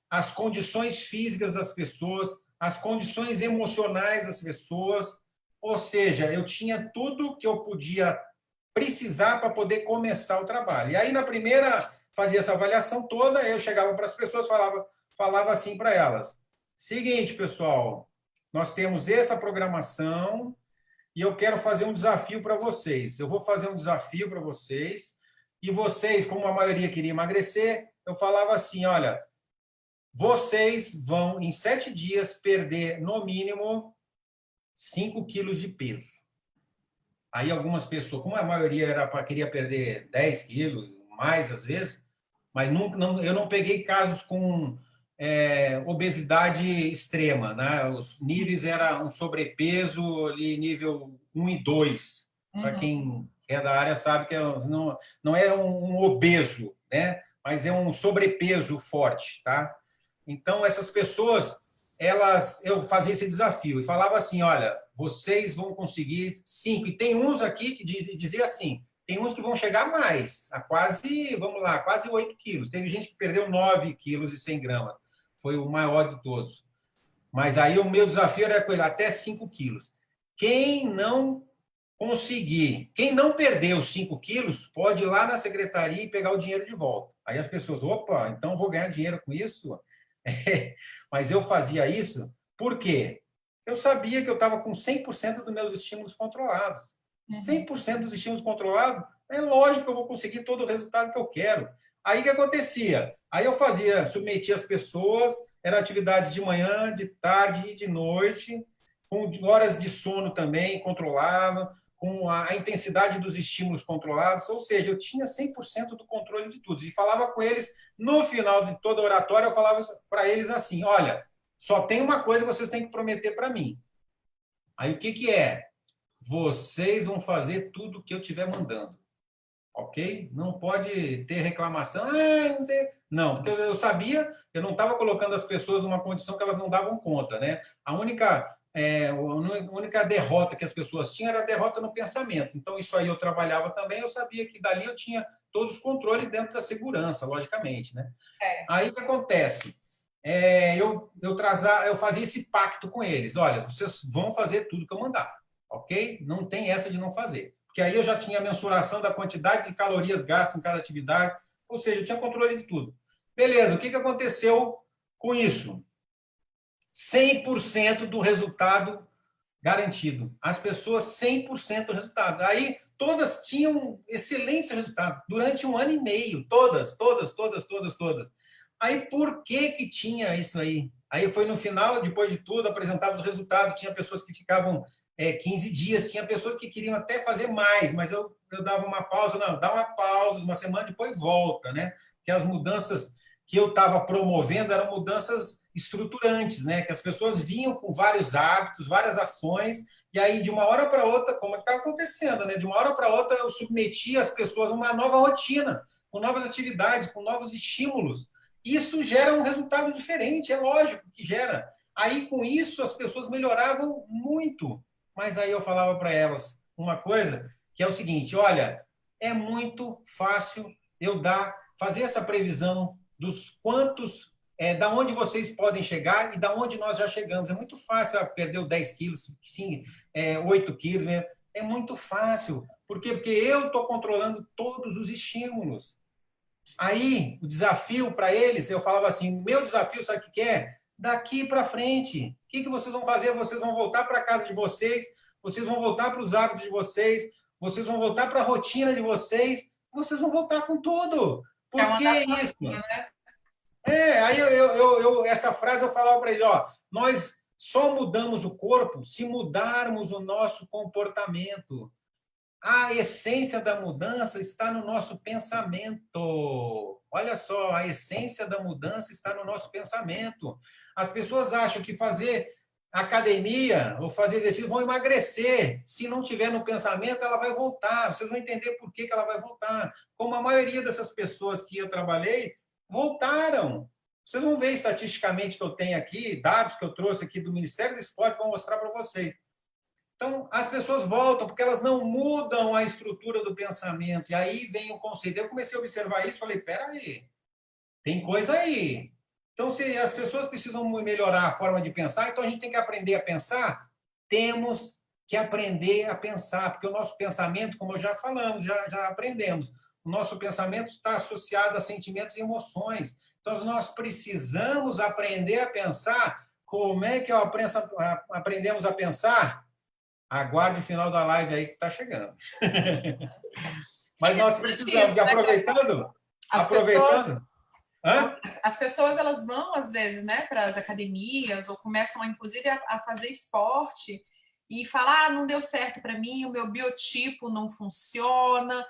as condições físicas das pessoas, as condições emocionais das pessoas, ou seja, eu tinha tudo que eu podia precisar para poder começar o trabalho. E aí, na primeira, fazia essa avaliação toda, eu chegava para as pessoas, falava assim para elas, Seguinte, pessoal, nós temos essa programação e eu quero fazer um desafio para vocês. Eu vou fazer um desafio para vocês e vocês, como a maioria queria emagrecer, eu falava assim, olha, vocês vão, em 7 dias, perder, no mínimo, 5 quilos de peso. Aí algumas pessoas, como a maioria queria perder 10 quilos, mais às vezes, mas eu não peguei casos com obesidade extrema, né? Os níveis eram um sobrepeso ali, nível 1 e 2. Para quem é da área sabe que não é um obeso, né? Mas é um sobrepeso forte, tá? Então, essas pessoas, eu fazia esse desafio e falava assim, olha, vocês vão conseguir 5. E tem uns aqui que dizia assim, tem uns que vão chegar mais, a quase, vamos lá, quase 8 quilos. Teve gente que perdeu 9 quilos e 100 gramas. Foi o maior de todos. Mas aí o meu desafio era com ele, até 5 quilos. Quem não conseguir, quem não perder os 5 quilos, pode ir lá na secretaria e pegar o dinheiro de volta. Aí as pessoas, opa, então vou ganhar dinheiro com isso? Mas eu fazia isso por quê? Eu sabia que eu estava com 100% dos meus estímulos controlados. 100% dos estímulos controlados, é lógico que eu vou conseguir todo o resultado que eu quero. Aí o que acontecia? Aí eu submetia as pessoas, era atividade de manhã, de tarde e de noite, com horas de sono também controlava, com a intensidade dos estímulos controlados, ou seja, eu tinha 100% do controle de tudo. E falava com eles, no final de toda a oratória, eu falava para eles assim, olha, só tem uma coisa que vocês têm que prometer para mim. Aí o que é? Vocês vão fazer tudo o que eu estiver mandando. Ok? Não pode ter reclamação. Não sei. Não, porque eu sabia, eu não estava colocando as pessoas numa condição que elas não davam conta, né? A única derrota que as pessoas tinham era a derrota no pensamento. Então, isso aí eu trabalhava também, eu sabia que dali eu tinha todos os controles dentro da segurança, logicamente, né? Aí o que acontece? Eu fazia esse pacto com eles. Olha, vocês vão fazer tudo que eu mandar, ok? Não tem essa de não fazer. Porque aí eu já tinha a mensuração da quantidade de calorias gastas em cada atividade, ou seja, eu tinha controle de tudo. Beleza, o que aconteceu com isso? 100% do resultado garantido. As pessoas, 100% do resultado. Aí, todas tinham excelente resultado, durante 1 ano e meio. Todas. Aí, por que tinha isso aí? Aí foi no final, depois de tudo, apresentava os resultados, tinha pessoas que ficavam 15 dias, tinha pessoas que queriam até fazer mais, mas eu dava uma pausa, não, dá uma pausa, uma semana, depois volta, né? Que as mudanças que eu estava promovendo eram mudanças estruturantes, né? Que as pessoas vinham com vários hábitos, várias ações, e aí de uma hora para outra, como estava acontecendo, né? De uma hora para outra eu submetia as pessoas a uma nova rotina, com novas atividades, com novos estímulos. Isso gera um resultado diferente, é lógico que gera. Aí com isso as pessoas melhoravam muito. Mas aí eu falava para elas uma coisa que é o seguinte, olha, é muito fácil eu fazer essa previsão dos quantos, da onde vocês podem chegar e da onde nós já chegamos. É muito fácil, perdeu 10 quilos, sim, 8 quilos, né? É muito fácil. Por quê? Porque eu estou controlando todos os estímulos. Aí, o desafio para eles, eu falava assim, meu desafio, sabe o que é? Daqui para frente. O que vocês vão fazer? Vocês vão voltar para a casa de vocês, vocês vão voltar para os hábitos de vocês, vocês vão voltar para a rotina de vocês, vocês vão voltar com tudo. Por que isso? Né? Aí essa frase eu falava para ele, ó, nós só mudamos o corpo se mudarmos o nosso comportamento. A essência da mudança está no nosso pensamento. Olha só, a essência da mudança está no nosso pensamento. As pessoas acham que fazer academia ou fazer exercício vão emagrecer. Se não tiver no pensamento, ela vai voltar. Vocês vão entender por que ela vai voltar. Como a maioria dessas pessoas que eu trabalhei, voltaram. Vocês vão ver estatisticamente que eu tenho aqui, dados que eu trouxe aqui do Ministério do Esporte, vou mostrar para vocês. Então, as pessoas voltam porque elas não mudam a estrutura do pensamento. E aí vem o conceito. Eu comecei a observar isso, falei, peraí, tem coisa aí. Então, se as pessoas precisam melhorar a forma de pensar, então a gente tem que aprender a pensar, temos que aprender a pensar, porque o nosso pensamento, como já falamos, já aprendemos, o nosso pensamento está associado a sentimentos e emoções. Então, nós precisamos aprender a pensar Como é que aprendemos a pensar? Aguarde o final da live aí que está chegando. Mas nós precisamos, as aproveitando. Hã? As pessoas elas vão às vezes, né, para as academias ou começam inclusive a fazer esporte e falar, não deu certo para mim, o meu biotipo não funciona,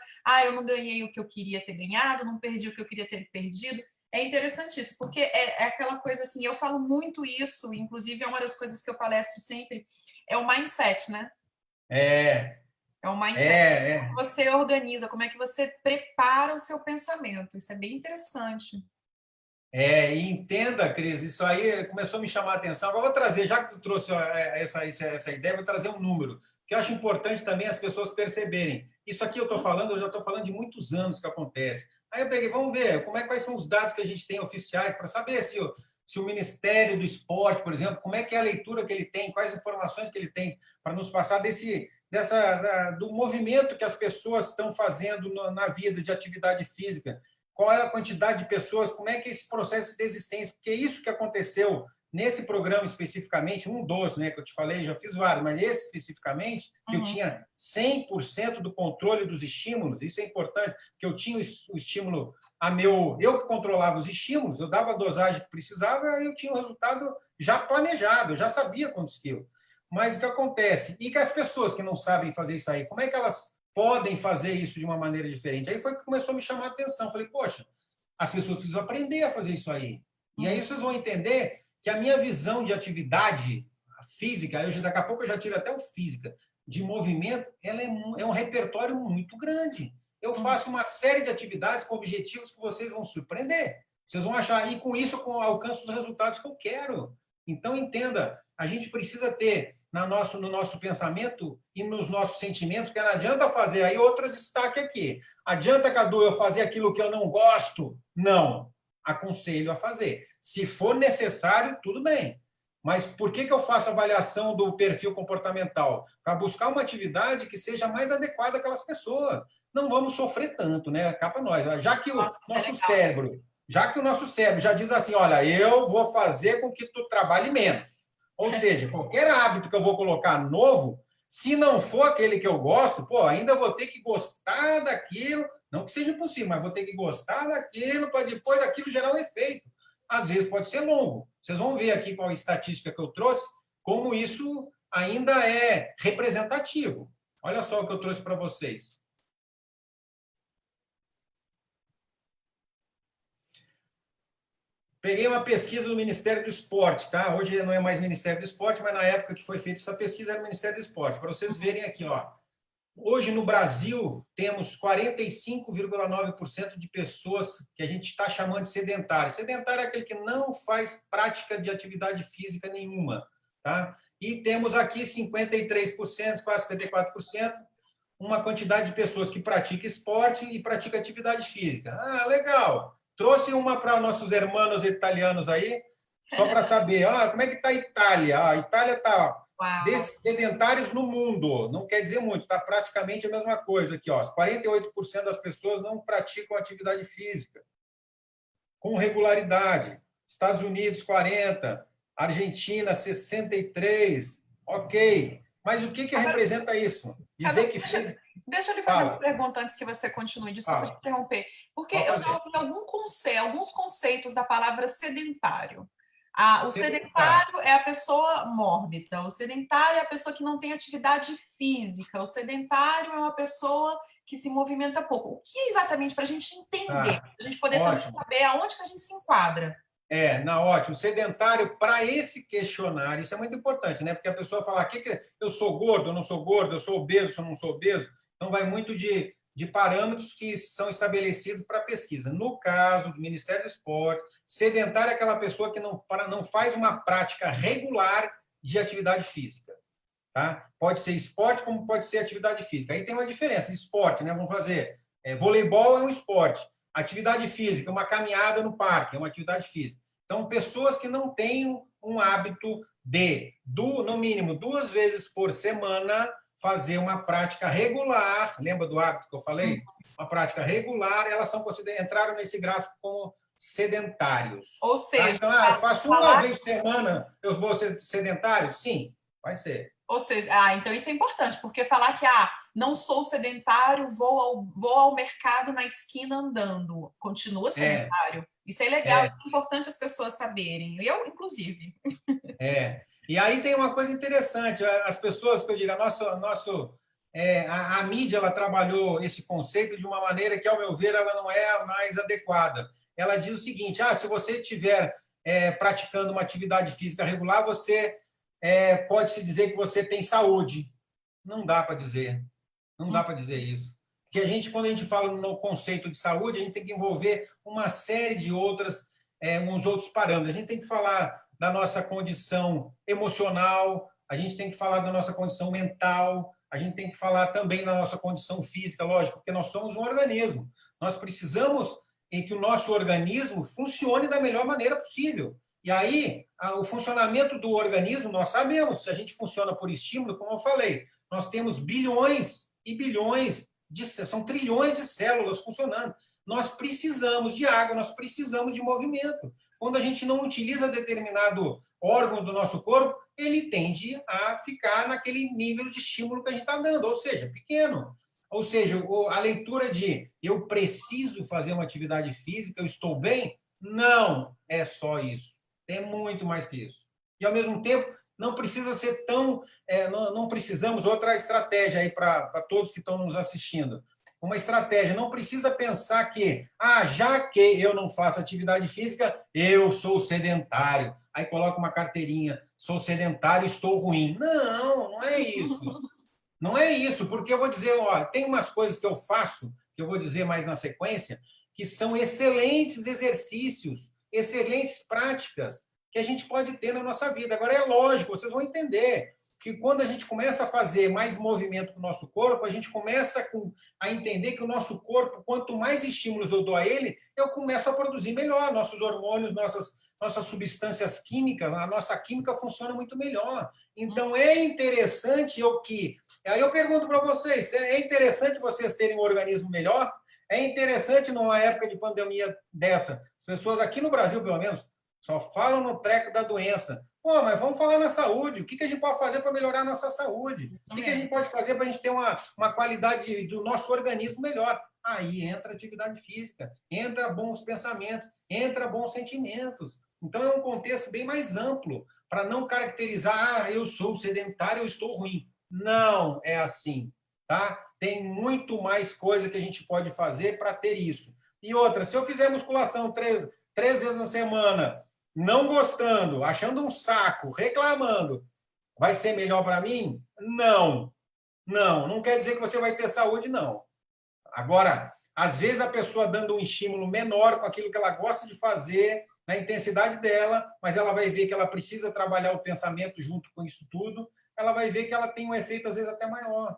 eu não ganhei o que eu queria ter ganhado, não perdi o que eu queria ter perdido. É interessante isso, porque é aquela coisa assim, eu falo muito isso, inclusive é uma das coisas que eu palestro sempre, é o mindset, né? É o mindset, como você organiza, como é que você prepara o seu pensamento. Isso é bem interessante. E entenda, Cris, isso aí começou a me chamar a atenção. Agora vou trazer, já que tu trouxe essa ideia, vou trazer um número, que eu acho importante também as pessoas perceberem. Isso aqui eu já estou falando de muitos anos que acontece. Aí eu peguei, vamos ver quais são os dados que a gente tem oficiais para saber se o Ministério do Esporte, por exemplo, como é que é a leitura que ele tem, quais informações que ele tem para nos passar do movimento que as pessoas estão fazendo na vida de atividade física. Qual é a quantidade de pessoas, como é que é esse processo de desistência, porque isso que aconteceu nesse programa especificamente, um dos, né, que eu te falei, já fiz vários, mas esse especificamente, que eu tinha 100% do controle dos estímulos, isso é importante, porque eu tinha o estímulo eu que controlava os estímulos, eu dava a dosagem que precisava, eu tinha o resultado já planejado, eu já sabia quantos quilos. Mas o que acontece? E que as pessoas que não sabem fazer isso aí, como é que elas podem fazer isso de uma maneira diferente? Aí foi que começou a me chamar a atenção. Falei, poxa, as pessoas precisam aprender a fazer isso aí. E aí vocês vão entender que a minha visão de atividade física, daqui a pouco eu já tiro até o física, de movimento, ela é um repertório muito grande. Eu faço uma série de atividades com objetivos que vocês vão surpreender. Vocês vão achar, e com isso eu alcanço os resultados que eu quero. Então, entenda, a gente precisa ter no nosso pensamento e nos nossos sentimentos, porque não adianta fazer. Aí outro destaque aqui. Adianta, Cadu, eu fazer aquilo que eu não gosto? Não. Aconselho a fazer. Se for necessário, tudo bem. Mas por que eu faço avaliação do perfil comportamental? Para buscar uma atividade que seja mais adequada àquelas pessoas. Não vamos sofrer tanto, né? Cá para nós. Já que o nosso cérebro já diz assim, olha, eu vou fazer com que tu trabalhe menos. Ou seja, qualquer hábito que eu vou colocar novo, se não for aquele que eu gosto, ainda vou ter que gostar daquilo, não que seja impossível, mas vou ter que gostar daquilo para depois aquilo gerar um efeito. Às vezes pode ser longo. Vocês vão ver aqui com a estatística que eu trouxe, como isso ainda é representativo. Olha só o que eu trouxe para vocês. Peguei uma pesquisa do Ministério do Esporte, tá? Hoje não é mais Ministério do Esporte, mas na época que foi feita essa pesquisa era o Ministério do Esporte. Para vocês verem aqui, ó. Hoje no Brasil temos 45,9% de pessoas que a gente está chamando de sedentárias. Sedentário é aquele que não faz prática de atividade física nenhuma, tá? E temos aqui 53%, quase 54%, uma quantidade de pessoas que pratica esporte e pratica atividade física. Ah, legal. Trouxe uma para nossos irmãos italianos aí, só para saber, como é que está a Itália? A Itália está sedentários no mundo, não quer dizer muito, está praticamente a mesma coisa aqui, ó. 48% das pessoas não praticam atividade física com regularidade. Estados Unidos, 40%, Argentina, 63%, ok. Mas o que representa isso? Dizer que fez... Deixa eu lhe fazer uma pergunta antes que você continue, desculpa te interromper. Porque eu já ouvi alguns conceitos da palavra sedentário. O sedentário é a pessoa mórbida, o sedentário é a pessoa que não tem atividade física, o sedentário é uma pessoa que se movimenta pouco. O que é exatamente para a gente entender, para a gente poder também saber aonde que a gente se enquadra? Ótimo. Sedentário, para esse questionário, isso é muito importante, né? Porque a pessoa fala, eu sou gordo, eu não sou gordo, eu sou obeso, eu não sou obeso. Então, vai muito de parâmetros que são estabelecidos para a pesquisa. No caso do Ministério do Esporte, sedentário é aquela pessoa que não faz uma prática regular de atividade física. Tá? Pode ser esporte, como pode ser atividade física. Aí tem uma diferença. Esporte, né? Vamos fazer. Voleibol é um esporte. Atividade física, uma caminhada no parque, é uma atividade física. Então, pessoas que não têm um hábito de, no mínimo, 2 vezes por semana, fazer uma prática regular, lembra do hábito que eu falei? Uma prática regular, elas entraram nesse gráfico como sedentários. Ou Tá? seja, Então, eu faço uma vez por semana, eu vou ser sedentário? Sim, vai ser. ou seja, então isso é importante, porque falar que não sou sedentário, vou ao mercado na esquina andando, continua É, sedentário. Isso é legal, é, é importante as pessoas saberem. Eu, inclusive. é. E aí tem uma coisa interessante, as pessoas que eu digo, a mídia ela trabalhou esse conceito de uma maneira que, ao meu ver, ela não é a mais adequada. Ela diz o seguinte: se você estiver praticando uma atividade física regular, você pode se dizer que você tem saúde. Não dá para dizer. Não dá para dizer isso. Porque quando a gente fala no conceito de saúde, a gente tem que envolver uma série de uns outros parâmetros. A gente tem que falar da nossa condição emocional, a gente tem que falar da nossa condição mental, a gente tem que falar também da nossa condição física, lógico, porque nós somos um organismo. Nós precisamos que o nosso organismo funcione da melhor maneira possível. E aí, o funcionamento do organismo, nós sabemos, se a gente funciona por estímulo, como eu falei, nós temos bilhões e bilhões, são trilhões de células funcionando. Nós precisamos de água, nós precisamos de movimento. Quando a gente não utiliza determinado órgão do nosso corpo, ele tende a ficar naquele nível de estímulo que a gente está dando, ou seja, pequeno. Ou seja, a leitura de eu preciso fazer uma atividade física, eu estou bem, não é só isso. Tem muito mais que isso. E, ao mesmo tempo, não precisa ser tão... não precisamos... Outra estratégia aí para todos que estão nos assistindo. Uma estratégia, não precisa pensar que, já que eu não faço atividade física, eu sou sedentário. Aí coloca uma carteirinha, sou sedentário, estou ruim. Não, não é isso. Não é isso, porque eu vou dizer, tem umas coisas que eu faço, que eu vou dizer mais na sequência, que são excelentes exercícios, excelentes práticas que a gente pode ter na nossa vida. Agora, é lógico, vocês vão entender que quando a gente começa a fazer mais movimento com o nosso corpo, a gente começa a entender que o nosso corpo, quanto mais estímulos eu dou a ele, eu começo a produzir melhor. Nossos hormônios, nossas substâncias químicas, a nossa química funciona muito melhor. Então, é interessante Aí eu pergunto para vocês, é interessante vocês terem um organismo melhor? É interessante, numa época de pandemia dessa, as pessoas aqui no Brasil, pelo menos, só falam no treco da doença. Mas vamos falar na saúde. O que a gente pode fazer para melhorar a nossa saúde? O que a gente pode fazer para a gente ter uma qualidade do nosso organismo melhor? Aí entra atividade física, entra bons pensamentos, entra bons sentimentos. Então, é um contexto bem mais amplo, para não caracterizar, eu sou sedentário, eu estou ruim. Não é assim, tá? Tem muito mais coisa que a gente pode fazer para ter isso. E outra, se eu fizer musculação três vezes na semana, não gostando, achando um saco, reclamando, vai ser melhor para mim? Não. Não quer dizer que você vai ter saúde, não. Agora, às vezes a pessoa dando um estímulo menor com aquilo que ela gosta de fazer, na intensidade dela, mas ela vai ver que ela precisa trabalhar o pensamento junto com isso tudo, ela vai ver que ela tem um efeito, às vezes, até maior.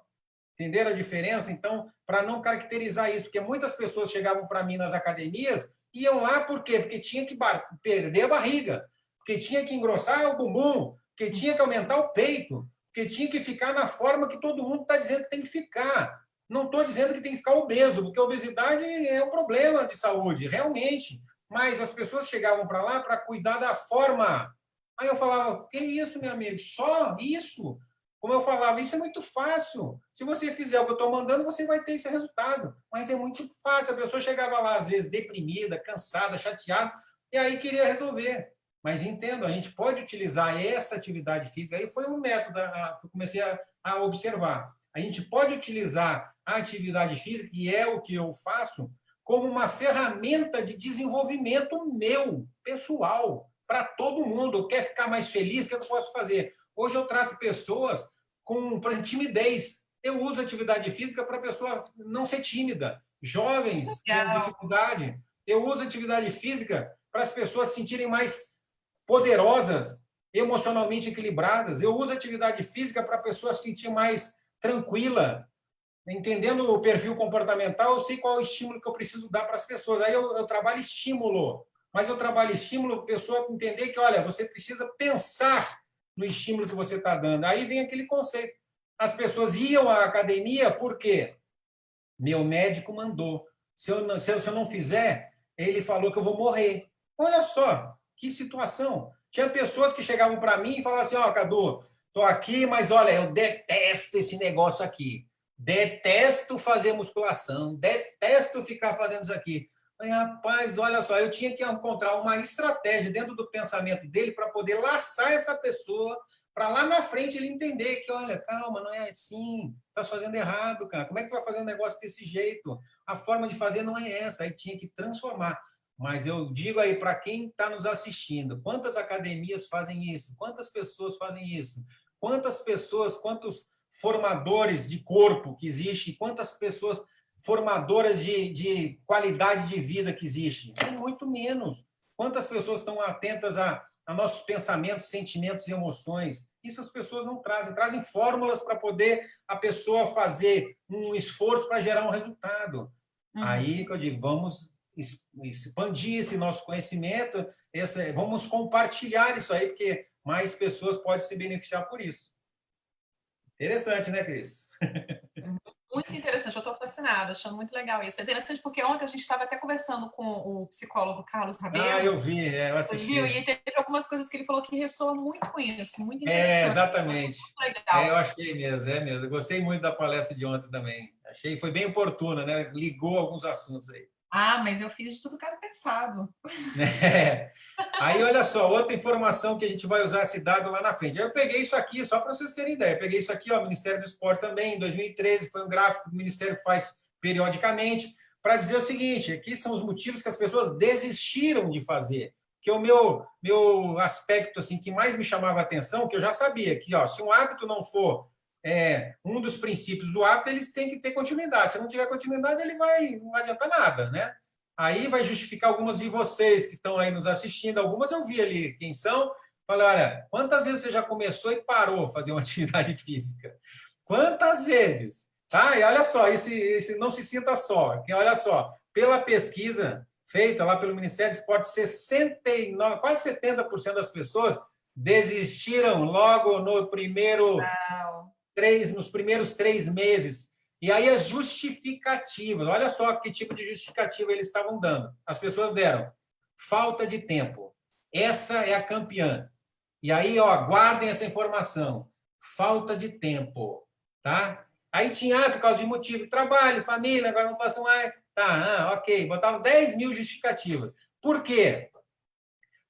Entenderam a diferença? Então, para não caracterizar isso, porque muitas pessoas chegavam para mim nas academias, iam lá por quê? Porque tinha que perder a barriga, porque tinha que engrossar o bumbum, porque tinha que aumentar o peito, porque tinha que ficar na forma que todo mundo está dizendo que tem que ficar. Não estou dizendo que tem que ficar obeso, porque a obesidade é um problema de saúde, realmente. Mas as pessoas chegavam para lá para cuidar da forma. Aí eu falava, que isso, meu amigo? Só isso? Como eu falava, isso é muito fácil. Se você fizer o que eu estou mandando, você vai ter esse resultado. Mas é muito fácil. A pessoa chegava lá, às vezes, deprimida, cansada, chateada, e aí queria resolver. Mas entendo, a gente pode utilizar essa atividade física. Aí foi um método que eu comecei a observar. A gente pode utilizar a atividade física, que é o que eu faço, como uma ferramenta de desenvolvimento meu, pessoal, para todo mundo. Quer ficar mais feliz? O que eu posso fazer? Hoje eu trato pessoas com timidez. Eu uso atividade física para a pessoa não ser tímida. Jovens com dificuldade. Eu uso atividade física para as pessoas se sentirem mais poderosas, emocionalmente equilibradas. Eu uso atividade física para a pessoa se sentir mais tranquila. Entendendo o perfil comportamental, eu sei qual é o estímulo que eu preciso dar para as pessoas. Aí eu trabalho estímulo. Mas eu trabalho estímulo para a pessoa entender que, olha, você precisa pensar no estímulo que você está dando. Aí vem aquele conceito. As pessoas iam à academia por quê? Meu médico mandou. Se eu não fizer, ele falou que eu vou morrer. Olha só, que situação. Tinha pessoas que chegavam para mim e falavam assim, ó, Cadu, tô aqui, mas olha, eu detesto esse negócio aqui. Detesto fazer musculação, detesto ficar fazendo isso aqui. Falei, rapaz, olha só, eu tinha que encontrar uma estratégia dentro do pensamento dele para poder laçar essa pessoa, para lá na frente ele entender que, olha, calma, não é assim, está fazendo errado, cara. Como é que tu vai fazer um negócio desse jeito? A forma de fazer não é essa. Aí tinha que transformar. Mas eu digo aí para quem está nos assistindo, quantas academias fazem isso? Quantas pessoas fazem isso? Quantas pessoas, quantos formadores de corpo que existe? Quantas pessoas formadoras de qualidade de vida que existe? Tem muito menos. Quantas pessoas estão atentas a nossos pensamentos, sentimentos e emoções? Isso as pessoas não trazem. Trazem fórmulas para poder a pessoa fazer um esforço para gerar um resultado. Aí que eu digo, vamos expandir esse nosso conhecimento, vamos compartilhar isso aí, porque mais pessoas podem se beneficiar por isso. Interessante, né, Cris? Muito interessante, eu estou fascinada, achando muito legal isso. É interessante porque ontem a gente estava até conversando com o psicólogo Carlos Rabelo. Ah, eu vi, eu assisti. Viu? E teve algumas coisas que ele falou que ressoa muito com isso, muito interessante. Exatamente. Muito legal. Eu achei mesmo, Eu gostei muito da palestra de ontem também. Achei, foi bem oportuna, né? Ligou alguns assuntos aí. Ah, mas eu fiz de tudo que era pensado. Aí, olha só, outra informação que a gente vai usar esse dado lá na frente. Eu peguei isso aqui, só para vocês terem ideia. Eu peguei isso aqui, ó, Ministério do Esporte também, em 2013, foi um gráfico que o Ministério faz periodicamente, para dizer o seguinte, aqui são os motivos que as pessoas desistiram de fazer. Que o meu aspecto assim, que mais me chamava a atenção, que eu já sabia, que ó, se um hábito não for um dos princípios do hábito, eles têm que ter continuidade. Se não tiver continuidade, ele não vai adiantar nada, né? Aí vai justificar algumas de vocês que estão aí nos assistindo, algumas eu vi ali quem são. Falei, olha, quantas vezes você já começou e parou fazer uma atividade física? Quantas vezes? Tá? E olha só, esse não se sinta só. Olha só, pela pesquisa feita lá pelo Ministério do Esporte, 69, quase 70% das pessoas desistiram logo no nos primeiros 3 meses. E aí as justificativas, olha só que tipo de justificativa eles estavam dando. As pessoas deram falta de tempo. Essa é a campeã. E aí, ó, guardem essa informação. Falta de tempo, tá? Aí tinha, por causa de motivo, trabalho, família, agora não passam mais. Tá, ok. Botavam 10 mil justificativas. Por quê?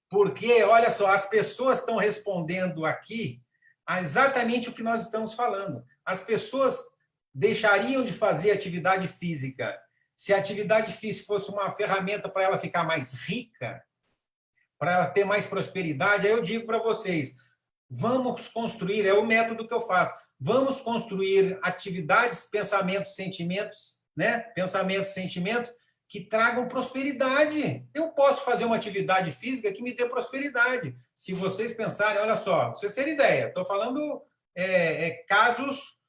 Porque, olha só, as pessoas estão respondendo aqui a exatamente o que nós estamos falando. As pessoas deixariam de fazer atividade física se a atividade física fosse uma ferramenta para ela ficar mais rica, para ela ter mais prosperidade. Aí eu digo para vocês, vamos construir, é o método que eu faço, vamos construir atividades, pensamentos, sentimentos, né? Pensamentos, sentimentos que tragam prosperidade. Eu posso fazer uma atividade física que me dê prosperidade. Se vocês pensarem, olha só, vocês terem ideia, estou falando casos.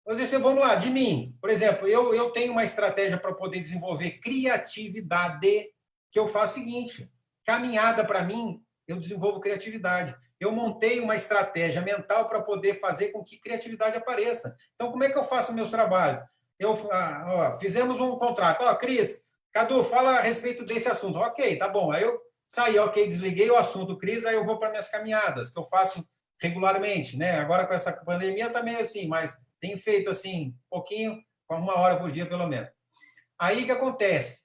Eu disse, vamos lá, de mim. Por exemplo, eu tenho uma estratégia para poder desenvolver criatividade, que eu faço o seguinte, caminhada para mim, eu desenvolvo criatividade. Eu montei uma estratégia mental para poder fazer com que criatividade apareça. Então, como é que eu faço meus trabalhos? Fizemos um contrato. Cris, Cadu, fala a respeito desse assunto. Ok, tá bom. Aí eu saí, ok, desliguei o assunto, Cris, aí eu vou para minhas caminhadas, que eu faço regularmente, né? Agora com essa pandemia também é assim, mas tenho feito assim, um pouquinho, com 1 hora por dia, pelo menos. Aí o que acontece?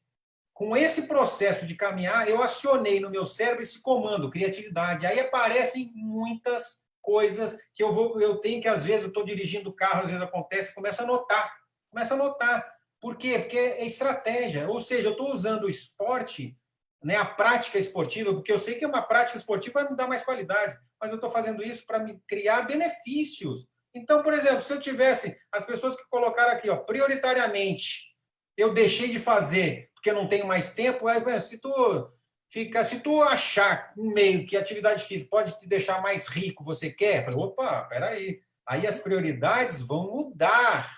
Com esse processo de caminhar, eu acionei no meu cérebro esse comando, criatividade. Aí aparecem muitas coisas que eu tenho que, às vezes, eu estou dirigindo o carro, às vezes acontece, começo a notar. Por quê? Porque é estratégia. Ou seja, eu estou usando o esporte, né, a prática esportiva, porque eu sei que uma prática esportiva vai me dar mais qualidade, mas eu estou fazendo isso para me criar benefícios. Então, por exemplo, se eu tivesse as pessoas que colocaram aqui, ó, prioritariamente, eu deixei de fazer porque não tenho mais tempo, se tu achar um meio que a atividade física pode te deixar mais rico, você quer? Eu falei, opa, peraí. Aí as prioridades vão mudar.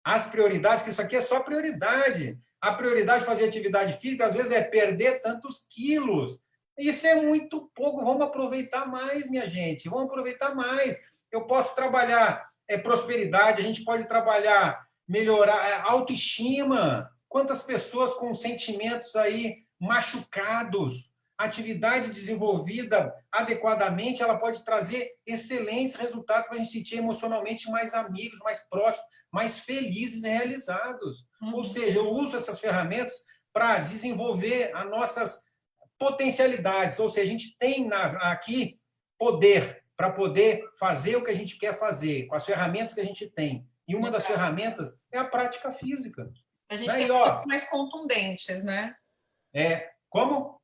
As prioridades, que isso aqui é só prioridade. A prioridade de fazer atividade física, às vezes, é perder tantos quilos. Isso é muito pouco. Vamos aproveitar mais, minha gente. Vamos aproveitar mais. Eu posso trabalhar prosperidade, a gente pode trabalhar, melhorar autoestima. Quantas pessoas com sentimentos aí machucados. A atividade desenvolvida adequadamente, ela pode trazer excelentes resultados para a gente sentir emocionalmente mais amigos, mais próximos, mais felizes e realizados. Ou seja, eu uso essas ferramentas para desenvolver as nossas potencialidades. Ou seja, a gente tem aqui poder para poder fazer o que a gente quer fazer, com as ferramentas que a gente tem. E uma das ferramentas é a prática física. A gente tem motivos mais contundentes, né? Como?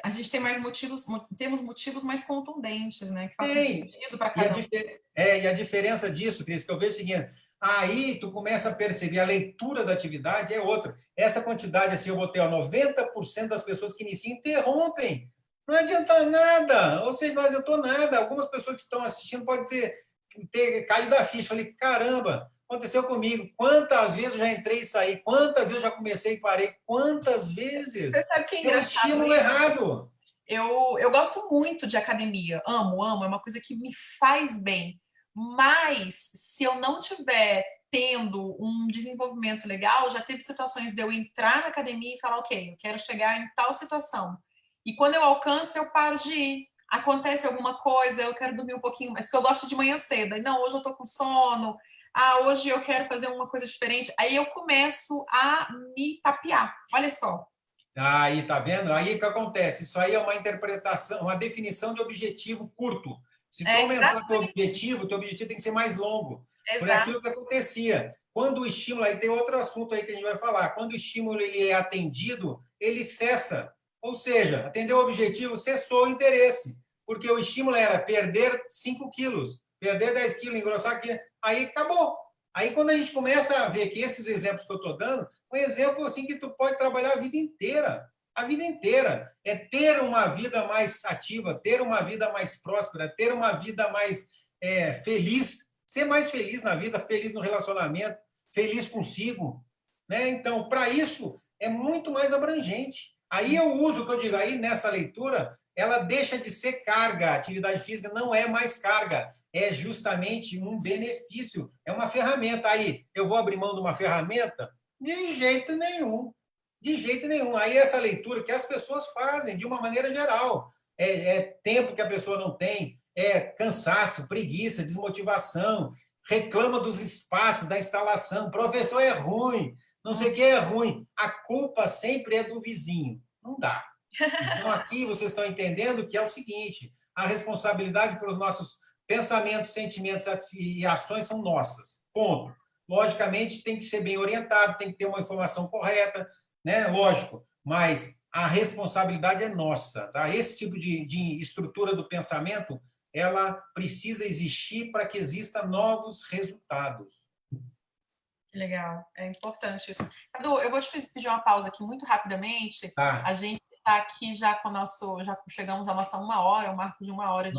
A gente tem mais motivos, temos motivos mais contundentes, né? Que façam sentido para cada um. E a diferença disso, Cris, que eu vejo é o seguinte, aí tu começa a perceber, a leitura da atividade é outra. Essa quantidade, assim, eu botei, 90% das pessoas que iniciam interrompem. Não adianta nada, ou seja, não adiantou nada. Algumas pessoas que estão assistindo podem ter caído a ficha. Falei, caramba, aconteceu comigo. Quantas vezes eu já entrei e saí? Quantas vezes eu já comecei e parei? Quantas vezes? Você sabe que é engraçado? É um estímulo errado. Eu gosto muito de academia. Amo, é uma coisa que me faz bem. Mas se eu não tiver tendo um desenvolvimento legal, já teve situações de eu entrar na academia e falar, ok, eu quero chegar em tal situação. E quando eu alcanço, eu paro de ir. Acontece alguma coisa, eu quero dormir um pouquinho mais, porque eu gosto de manhã cedo. Aí, não, hoje eu tô com sono. Hoje eu quero fazer uma coisa diferente. Aí eu começo a me tapear. Olha só. Aí, tá vendo? Aí o que acontece? Isso aí é uma interpretação, uma definição de objetivo curto. Se tu aumentar o teu objetivo tem que ser mais longo. Por aquilo que acontecia. Quando o estímulo, aí tem outro assunto aí que a gente vai falar, quando o estímulo ele é atendido, ele cessa. Ou seja, atendeu o objetivo, cessou o interesse. Porque o estímulo era perder 5 quilos, perder 10 quilos, engrossar aqui. Aí acabou. Aí quando a gente começa a ver que esses exemplos que eu estou dando, um exemplo assim que tu pode trabalhar a vida inteira. A vida inteira. É ter uma vida mais ativa, ter uma vida mais próspera, ter uma vida mais feliz, ser mais feliz na vida, feliz no relacionamento, feliz consigo. Né? Então, para isso, é muito mais abrangente. Aí eu uso o que eu digo, aí nessa leitura, ela deixa de ser carga. A atividade física não é mais carga, é justamente um benefício, é uma ferramenta. Aí, eu vou abrir mão de uma ferramenta? De jeito nenhum. De jeito nenhum. Aí essa leitura que as pessoas fazem, de uma maneira geral, é tempo que a pessoa não tem, é cansaço, preguiça, desmotivação, reclama dos espaços, da instalação, professor é ruim, não sei o que é ruim. A culpa sempre é do vizinho. Não dá. Então, aqui vocês estão entendendo que é o seguinte, a responsabilidade pelos nossos pensamentos, sentimentos e ações são nossas. Ponto. Logicamente, tem que ser bem orientado, tem que ter uma informação correta, né? Lógico, mas a responsabilidade é nossa, tá? Esse tipo de estrutura do pensamento, ela precisa existir para que exista novos resultados. Que legal, é importante isso. Cadu, eu vou te pedir uma pausa aqui muito rapidamente. Tá. A gente está aqui já com o nosso, já chegamos a nossa 1 hora, o marco de 1 hora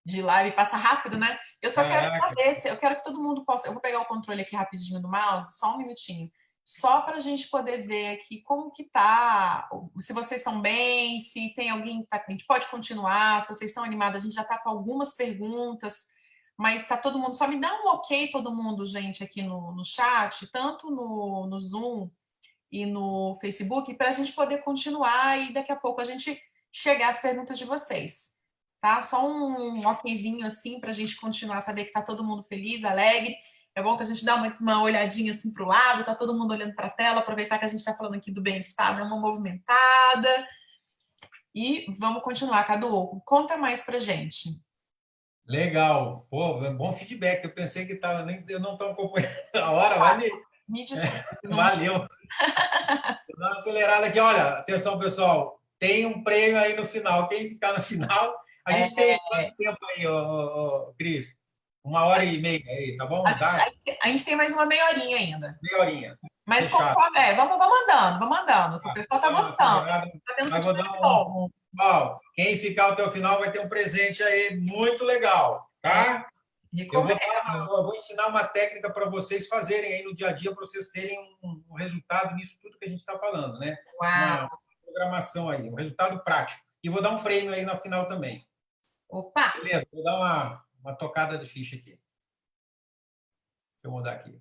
de live, passa rápido, né? Eu só quero saber, eu quero que todo mundo possa, eu vou pegar o controle aqui rapidinho do mouse, só um minutinho, só para a gente poder ver aqui como que tá, se vocês estão bem, se tem alguém, a gente pode continuar, se vocês estão animados, a gente já está com algumas perguntas, mas está todo mundo, só me dá um ok todo mundo, gente, aqui no chat, tanto no Zoom e no Facebook, para a gente poder continuar e daqui a pouco a gente chegar às perguntas de vocês. Tá? Só um okzinho assim para a gente continuar a saber que está todo mundo feliz, alegre. É bom que a gente dá uma olhadinha assim para o lado, está todo mundo olhando para a tela, aproveitar que a gente está falando aqui do bem-estar, dar uma movimentada. E vamos continuar, Cadu. Conta mais para gente. Legal. Pô, bom feedback. Eu pensei que tava, eu não estou acompanhando a hora, vai me desculpa. Valeu. Vou dar uma acelerada aqui. Olha, atenção, pessoal. Tem um prêmio aí no final. Quem ficar no final, a gente tem quanto tempo aí, Cris? 1h30 aí, tá bom? A gente tem mais uma meia horinha ainda. Meia horinha. Mas vamos andando. O pessoal tá gostando. Tá tendo feedback bom. Quem ficar até o final vai ter um presente aí muito legal, tá? Eu vou ensinar uma técnica para vocês fazerem aí no dia a dia, para vocês terem um resultado nisso tudo que a gente está falando, né? Uau. Uma programação aí, um resultado prático. E vou dar um prêmio aí na final também. Opa! Beleza, vou dar uma tocada de ficha aqui. Deixa eu mudar aqui.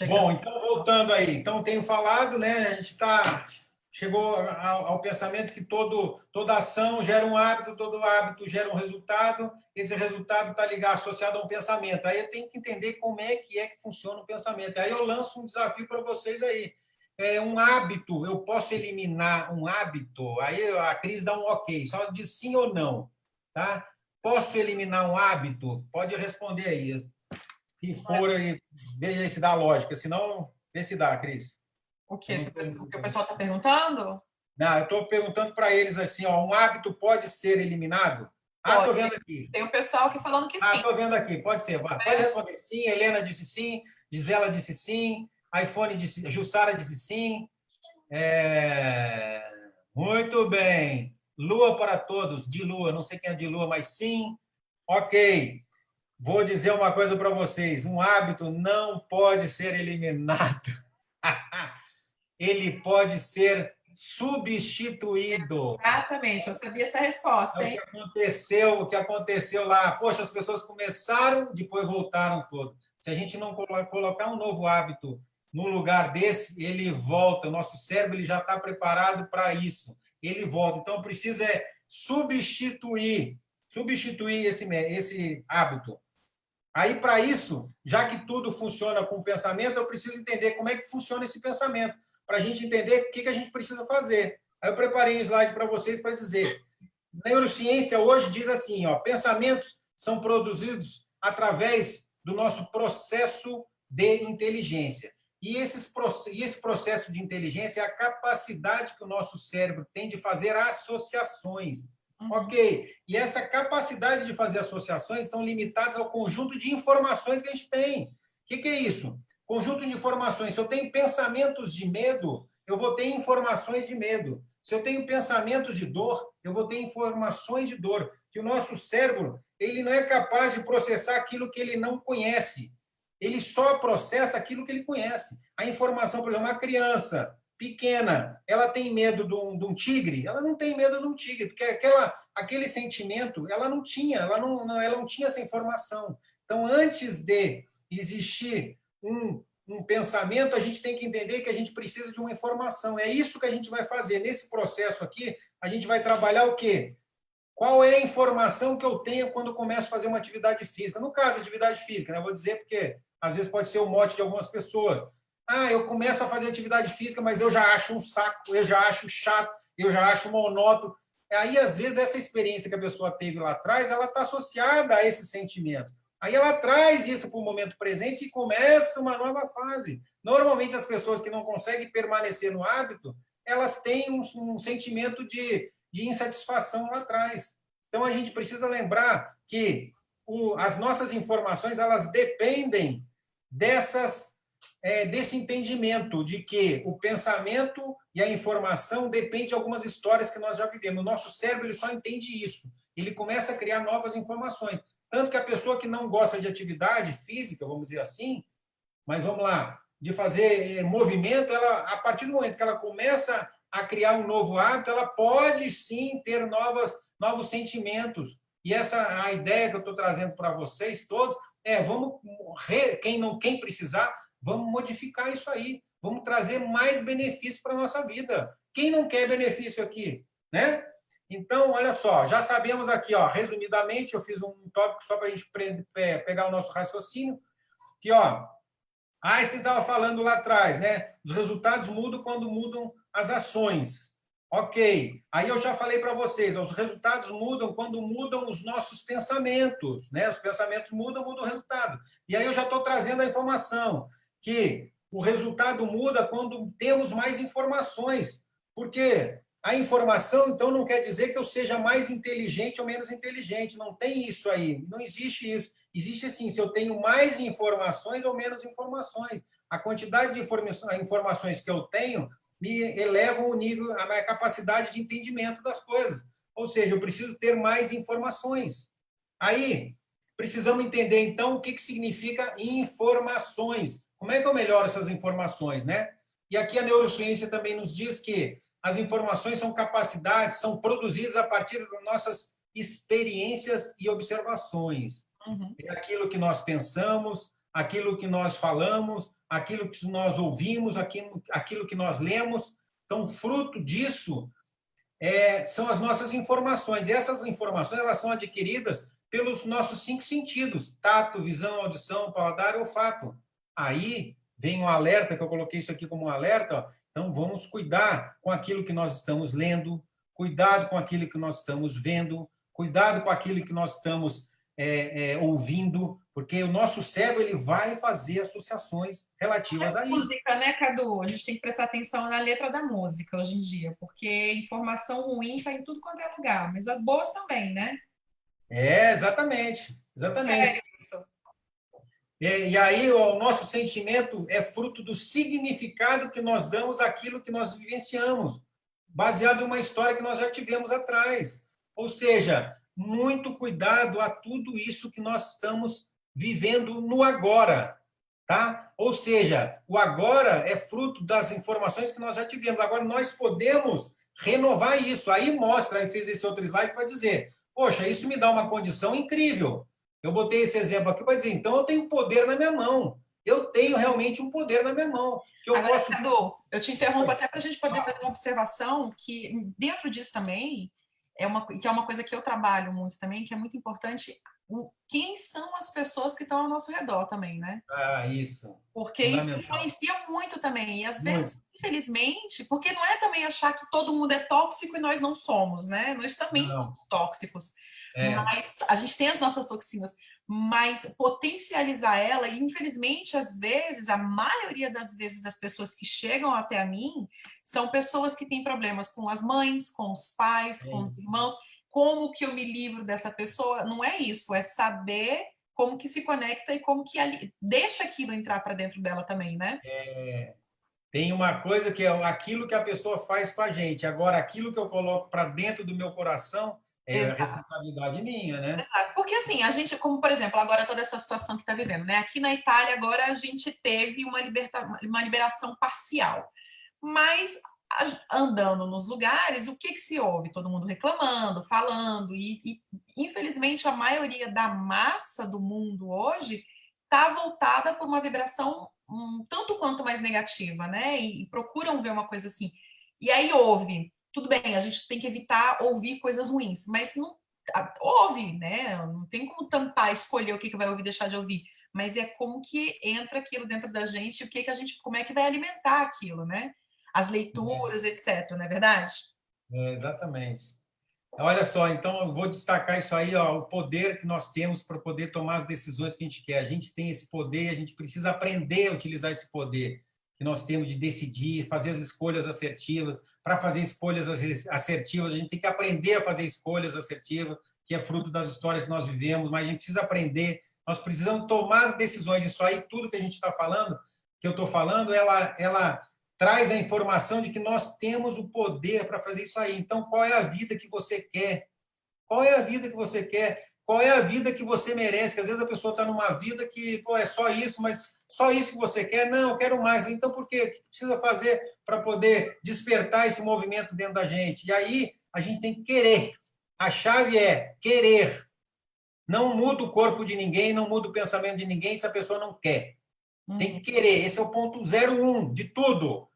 Bom, então, voltando aí. Então, tenho falado, né? A gente chegou ao pensamento que toda ação gera um hábito, todo hábito gera um resultado, esse resultado está ligado, associado a um pensamento. Aí eu tenho que entender como é que funciona o pensamento. Aí eu lanço um desafio para vocês aí. Um hábito, eu posso eliminar um hábito? Aí a Cris dá um ok, só diz sim ou não, tá? Posso eliminar um hábito? Pode responder aí. Se for aí, veja aí se dá lógica, senão, vê se dá, Cris. O que o pessoal está perguntando? Não, eu estou perguntando para eles assim, ó, um hábito pode ser eliminado? Pode. Estou vendo aqui. Tem o pessoal aqui falando que sim. Estou vendo aqui, pode ser. Pode responder sim, Helena disse sim, Gisela disse sim, iPhone disse, Jussara disse sim. Muito bem. Lua para todos, de Lua, não sei quem é de Lua, mas sim. Ok. Vou dizer uma coisa para vocês: um hábito não pode ser eliminado. Ele pode ser substituído. Exatamente, eu sabia essa resposta, hein? O que aconteceu lá. Poxa, as pessoas começaram, depois voltaram todo. Se a gente não colocar um novo hábito no lugar desse, ele volta. O nosso cérebro ele já está preparado para isso. Ele volta. Então, preciso substituir esse hábito. Aí, para isso, já que tudo funciona com o pensamento, eu preciso entender como é que funciona esse pensamento, para a gente entender o que a gente precisa fazer. Aí eu preparei um slide para vocês para dizer. Neurociência hoje diz assim, ó, pensamentos são produzidos através do nosso processo de inteligência. E esse processo de inteligência é a capacidade que o nosso cérebro tem de fazer associações. Ok. E essa capacidade de fazer associações estão limitadas ao conjunto de informações que a gente tem. O que é isso? Conjunto de informações. Se eu tenho pensamentos de medo, eu vou ter informações de medo. Se eu tenho pensamentos de dor, eu vou ter informações de dor. Que o nosso cérebro, ele não é capaz de processar aquilo que ele não conhece. Ele só processa aquilo que ele conhece. A informação, por exemplo, uma criança pequena, ela tem medo de um tigre? Ela não tem medo de um tigre, porque aquele sentimento, ela não tinha essa informação. Então, antes de existir um pensamento, a gente tem que entender que a gente precisa de uma informação. É isso que a gente vai fazer. Nesse processo aqui, a gente vai trabalhar o quê? Qual é a informação que eu tenho quando eu começo a fazer uma atividade física? No caso, atividade física, né? Eu vou dizer porque às vezes pode ser o mote de algumas pessoas. Eu começo a fazer atividade física, mas eu já acho um saco, eu já acho chato, eu já acho monótono. Aí, às vezes, essa experiência que a pessoa teve lá atrás, ela está associada a esse sentimento. Aí ela traz isso para o momento presente e começa uma nova fase. Normalmente, as pessoas que não conseguem permanecer no hábito, elas têm um sentimento de insatisfação lá atrás. Então, a gente precisa lembrar que as nossas informações, elas dependem desse entendimento de que o pensamento e a informação dependem de algumas histórias que nós já vivemos. O nosso cérebro ele só entende isso. Ele começa a criar novas informações. Tanto que a pessoa que não gosta de atividade física, vamos dizer assim, mas vamos lá, de fazer movimento, a partir do momento que ela começa a criar um novo hábito, ela pode sim ter novos sentimentos. E a ideia que eu estou trazendo para vocês todos quem precisar, vamos modificar isso aí. Vamos trazer mais benefício para a nossa vida. Quem não quer benefício aqui? Né? Então, olha só, já sabemos aqui, ó, resumidamente, eu fiz um tópico só para a gente pegar o nosso raciocínio, que, ó, Einstein estava falando lá atrás, né? Os resultados mudam quando mudam as ações. Ok. Aí eu já falei para vocês, os resultados mudam quando mudam os nossos pensamentos, né? Os pensamentos mudam, muda o resultado. E aí eu já estou trazendo a informação que o resultado muda quando temos mais informações. Porque a informação, então, não quer dizer que eu seja mais inteligente ou menos inteligente. Não tem isso aí. Não existe isso. Existe, assim, se eu tenho mais informações ou menos informações. A quantidade de informações que eu tenho me elevam o nível, a minha capacidade de entendimento das coisas. Ou seja, eu preciso ter mais informações. Aí, precisamos entender, então, o que significa informações. Como é que eu melhoro essas informações, né? E aqui a neurociência também nos diz que as informações são capacidades, são produzidas a partir das nossas experiências e observações. É aquilo que nós pensamos, aquilo que nós falamos, aquilo que nós ouvimos, aquilo que nós lemos. Então, fruto disso são as nossas informações. E essas informações elas são adquiridas pelos nossos 5 sentidos: tato, visão, audição, paladar e olfato. Aí vem um alerta, que eu coloquei isso aqui como um alerta. Ó. Então, vamos cuidar com aquilo que nós estamos lendo, cuidado com aquilo que nós estamos vendo, cuidado com aquilo que nós estamos ouvindo, porque o nosso cérebro ele vai fazer associações relativas a isso. Música, né, Cadu? A gente tem que prestar atenção na letra da música hoje em dia, porque informação ruim está em tudo quanto é lugar, mas as boas também, né? Exatamente. Sério isso. E aí o nosso sentimento é fruto do significado que nós damos àquilo que nós vivenciamos, baseado em uma história que nós já tivemos atrás. Ou seja, muito cuidado a tudo isso que nós estamos vivendo no agora, tá? Ou seja, o agora é fruto das informações que nós já tivemos. Agora nós podemos renovar isso. Aí mostra, aí fez esse outro slide para dizer, poxa, isso me dá uma condição incrível. Eu botei esse exemplo aqui para dizer, então eu tenho poder na minha mão. Eu tenho realmente um poder na minha mão. Que eu Agora, posso... Cadu, eu te interrompo até para a gente poder fazer uma observação que dentro disso também que é uma coisa que eu trabalho muito também, que é muito importante, quem são as pessoas que estão ao nosso redor também, né? Isso. Porque isso influencia muito também. E às vezes, infelizmente, porque não é também achar que todo mundo é tóxico e nós não somos, né? Nós também somos tóxicos. Mas a gente tem as nossas toxinas, mas potencializar ela, e infelizmente, às vezes, a maioria das vezes das pessoas que chegam até a mim são pessoas que têm problemas com as mães, com os pais, com os irmãos. Como que eu me livro dessa pessoa? Não é isso, é saber como que se conecta e como que deixa aquilo entrar para dentro dela também, né? Tem uma coisa que é aquilo que a pessoa faz com a gente. Agora, aquilo que eu coloco para dentro do meu coração é responsabilidade minha, né? Exato. Porque assim, a gente, como por exemplo, agora toda essa situação que está vivendo, né? Aqui na Itália, agora a gente teve uma liberação parcial. Mas andando nos lugares, o que se ouve? Todo mundo reclamando, falando, e infelizmente a maioria da massa do mundo hoje está voltada por uma vibração tanto quanto mais negativa, né? E procuram ver uma coisa assim. E aí ouve. Tudo bem, a gente tem que evitar ouvir coisas ruins, mas não ouve, né? Não tem como tampar, escolher o que vai ouvir, deixar de ouvir. Mas é como que entra aquilo dentro da gente, o que a gente, como é que vai alimentar aquilo, né? As leituras, etc. Não é verdade? Exatamente. Olha só, então eu vou destacar isso aí, ó, o poder que nós temos para poder tomar as decisões que a gente quer. A gente tem esse poder, a gente precisa aprender a utilizar esse poder que nós temos de decidir, fazer as escolhas assertivas. Para fazer escolhas assertivas, a gente tem que aprender a fazer escolhas assertivas, que é fruto das histórias que nós vivemos, mas a gente precisa aprender, nós precisamos tomar decisões. Isso aí, tudo que a gente está falando, que eu estou falando, ela traz a informação de que nós temos o poder para fazer isso aí. Então, qual é a vida que você quer? Qual é a vida que você quer? Qual é a vida que você merece? Que às vezes a pessoa está numa vida que, pô, é só isso, mas só isso que você quer? Não, eu quero mais. Então, por quê? O que precisa fazer para poder despertar esse movimento dentro da gente? E aí, a gente tem que querer. A chave é querer. Não muda o corpo de ninguém, não muda o pensamento de ninguém se a pessoa não quer. Tem que querer. Esse é o ponto 01 de tudo.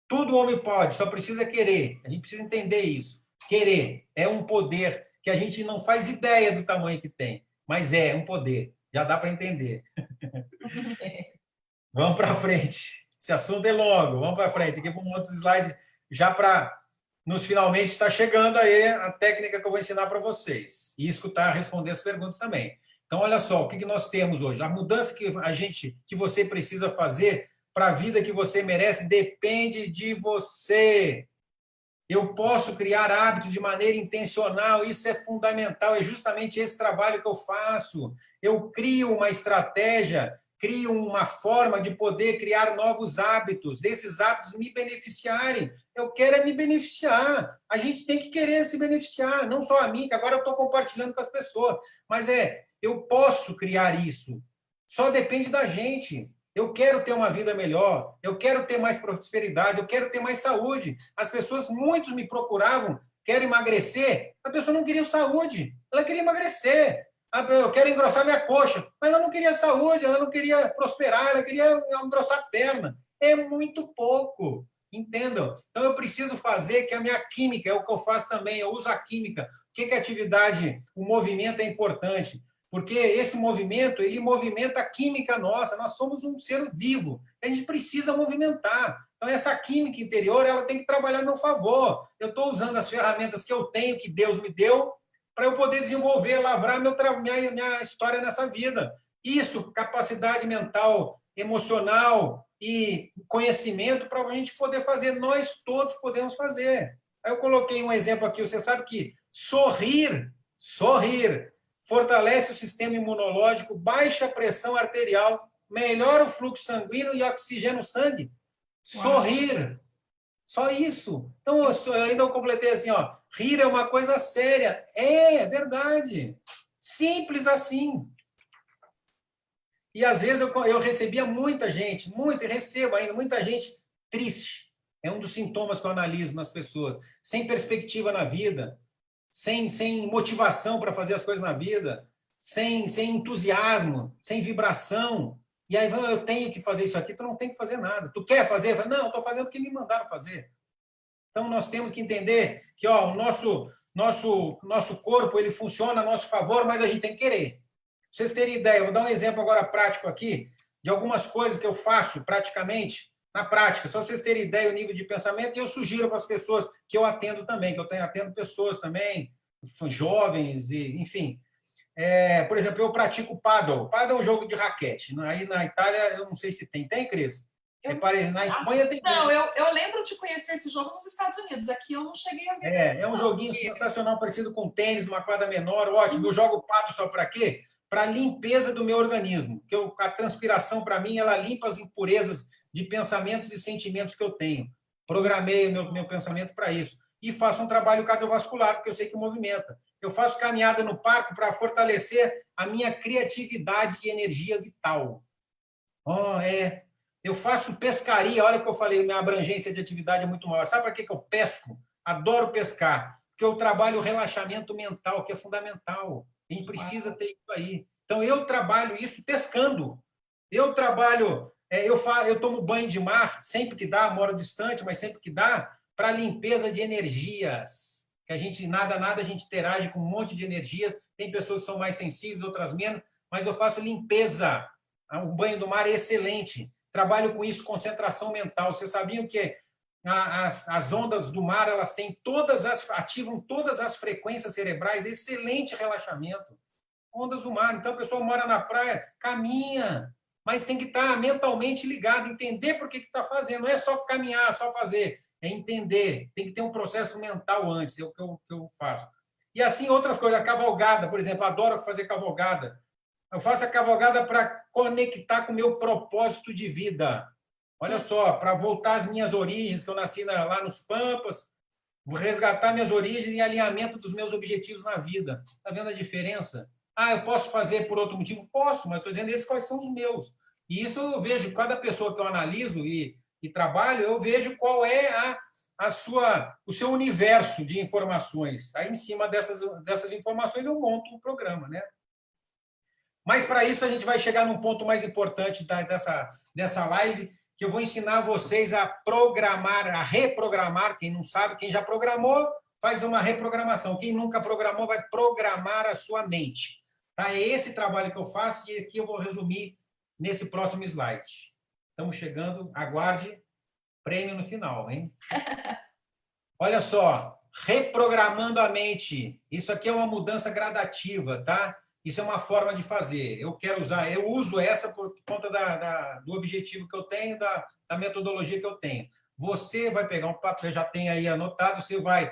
Tudo o homem pode, só precisa querer. A gente precisa entender isso. Querer é um poder que a gente não faz ideia do tamanho que tem, mas é um poder. Já dá para entender. Vamos para frente. Esse assunto é longo. Vamos para frente. Aqui para um outro slide, já para nos finalmente está chegando aí a técnica que eu vou ensinar para vocês. E escutar, responder as perguntas também. Então, olha só, o que nós temos hoje? A mudança que você precisa fazer para a vida que você merece depende de você. Eu posso criar hábitos de maneira intencional, isso é fundamental, é justamente esse trabalho que eu faço. Eu crio uma estratégia, crio uma forma de poder criar novos hábitos, desses hábitos me beneficiarem. Eu quero me beneficiar. A gente tem que querer se beneficiar, não só a mim, que agora eu estou compartilhando com as pessoas, mas eu posso criar isso. Só depende da gente. Eu quero ter uma vida melhor, eu quero ter mais prosperidade, eu quero ter mais saúde. As pessoas, muitos me procuravam, querem emagrecer, a pessoa não queria saúde, ela queria emagrecer. Eu quero engrossar minha coxa. Mas ela não queria saúde, ela não queria prosperar, ela queria engrossar a perna. É muito pouco, entendam? Então, eu preciso fazer que a minha química, é o que eu faço também, eu uso a química. Por que a atividade, o movimento é importante? Porque esse movimento, ele movimenta a química nossa, nós somos um ser vivo, a gente precisa movimentar. Então, essa química interior, ela tem que trabalhar a meu favor. Eu estou usando as ferramentas que eu tenho, que Deus me deu, para eu poder desenvolver, lavrar minha história nessa vida. Isso, capacidade mental, emocional e conhecimento para a gente poder fazer. Nós todos podemos fazer. Aí eu coloquei um exemplo aqui. Você sabe que sorrir, fortalece o sistema imunológico, baixa a pressão arterial, melhora o fluxo sanguíneo e oxigena o sangue. Sorrir. Só isso. Então, eu completei assim, ó, rir é uma coisa séria. É verdade. Simples assim. E, às vezes, eu recebia muita gente, e recebo ainda, muita gente triste. É um dos sintomas que eu analiso nas pessoas. Sem perspectiva na vida, sem motivação para fazer as coisas na vida, sem entusiasmo, sem vibração. E aí, eu tenho que fazer isso aqui, tu não tem que fazer nada. Tu quer fazer? Não, estou fazendo porque me mandaram fazer. Então, nós temos que entender que ó, o nosso corpo ele funciona a nosso favor, mas a gente tem que querer. Pra vocês terem ideia, eu vou dar um exemplo agora prático aqui, de algumas coisas que eu faço praticamente, na prática, só vocês terem ideia o nível de pensamento, e eu sugiro para as pessoas que eu atendo também, que eu atendo pessoas também, jovens, e, enfim. Por exemplo, eu pratico paddle. Paddle é um jogo de raquete. Aí na Itália, eu não sei se tem. Tem, Cris? Na Espanha tem. Não, eu lembro de conhecer esse jogo nos Estados Unidos. Aqui eu não cheguei a ver. É um joguinho sensacional, parecido com tênis, uma quadra menor, ótimo. Eu jogo paddle só para quê? Para limpeza do meu organismo. Porque a transpiração, para mim, ela limpa as impurezas de pensamentos e sentimentos que eu tenho. Programei o meu pensamento para isso. E faço um trabalho cardiovascular, porque eu sei que movimenta. Eu faço caminhada no parque para fortalecer a minha criatividade e energia vital. Eu faço pescaria, olha que eu falei, minha abrangência de atividade é muito maior. Sabe para que eu pesco? Adoro pescar, porque eu trabalho o relaxamento mental, que é fundamental. A gente precisa ter isso aí. Então, eu trabalho isso pescando. Eu trabalho, eu tomo banho de mar, sempre que dá, moro distante, mas sempre que dá, para limpeza de energias. Que a gente, nada, a gente interage com um monte de energias. Tem pessoas que são mais sensíveis, outras menos, mas eu faço limpeza. O banho do mar é excelente. Trabalho com isso, concentração mental. Vocês sabiam que as ondas do mar elas têm ativam todas as frequências cerebrais, excelente relaxamento. Ondas do mar. Então a pessoa mora na praia, caminha, mas tem que estar mentalmente ligado, entender por que está fazendo. Não é só caminhar, só fazer, é entender. Tem que ter um processo mental antes, é o que eu faço. E assim outras coisas, a cavalgada, por exemplo, adoro fazer cavalgada. Eu faço a cavalgada para conectar com o meu propósito de vida. Olha só, para voltar às minhas origens, que eu nasci lá nos Pampas, vou resgatar minhas origens em alinhamento dos meus objetivos na vida. Está vendo a diferença? Eu posso fazer por outro motivo? Posso, mas estou dizendo esses quais são os meus. E isso eu vejo, cada pessoa que eu analiso e trabalho, eu vejo qual é o seu universo de informações. Aí, em cima dessas informações, eu monto um programa, né? Mas, para isso, a gente vai chegar num ponto mais importante dessa live, que eu vou ensinar vocês a programar, a reprogramar. Quem não sabe, quem já programou, faz uma reprogramação. Quem nunca programou, vai programar a sua mente. Tá? É esse trabalho que eu faço e aqui eu vou resumir nesse próximo slide. Estamos chegando, aguarde prêmio no final, hein? Olha só, reprogramando a mente. Isso aqui é uma mudança gradativa, tá? Isso é uma forma de fazer. Eu uso essa por conta do objetivo que eu tenho, da metodologia que eu tenho. Você vai pegar um papel, já tem aí anotado, você vai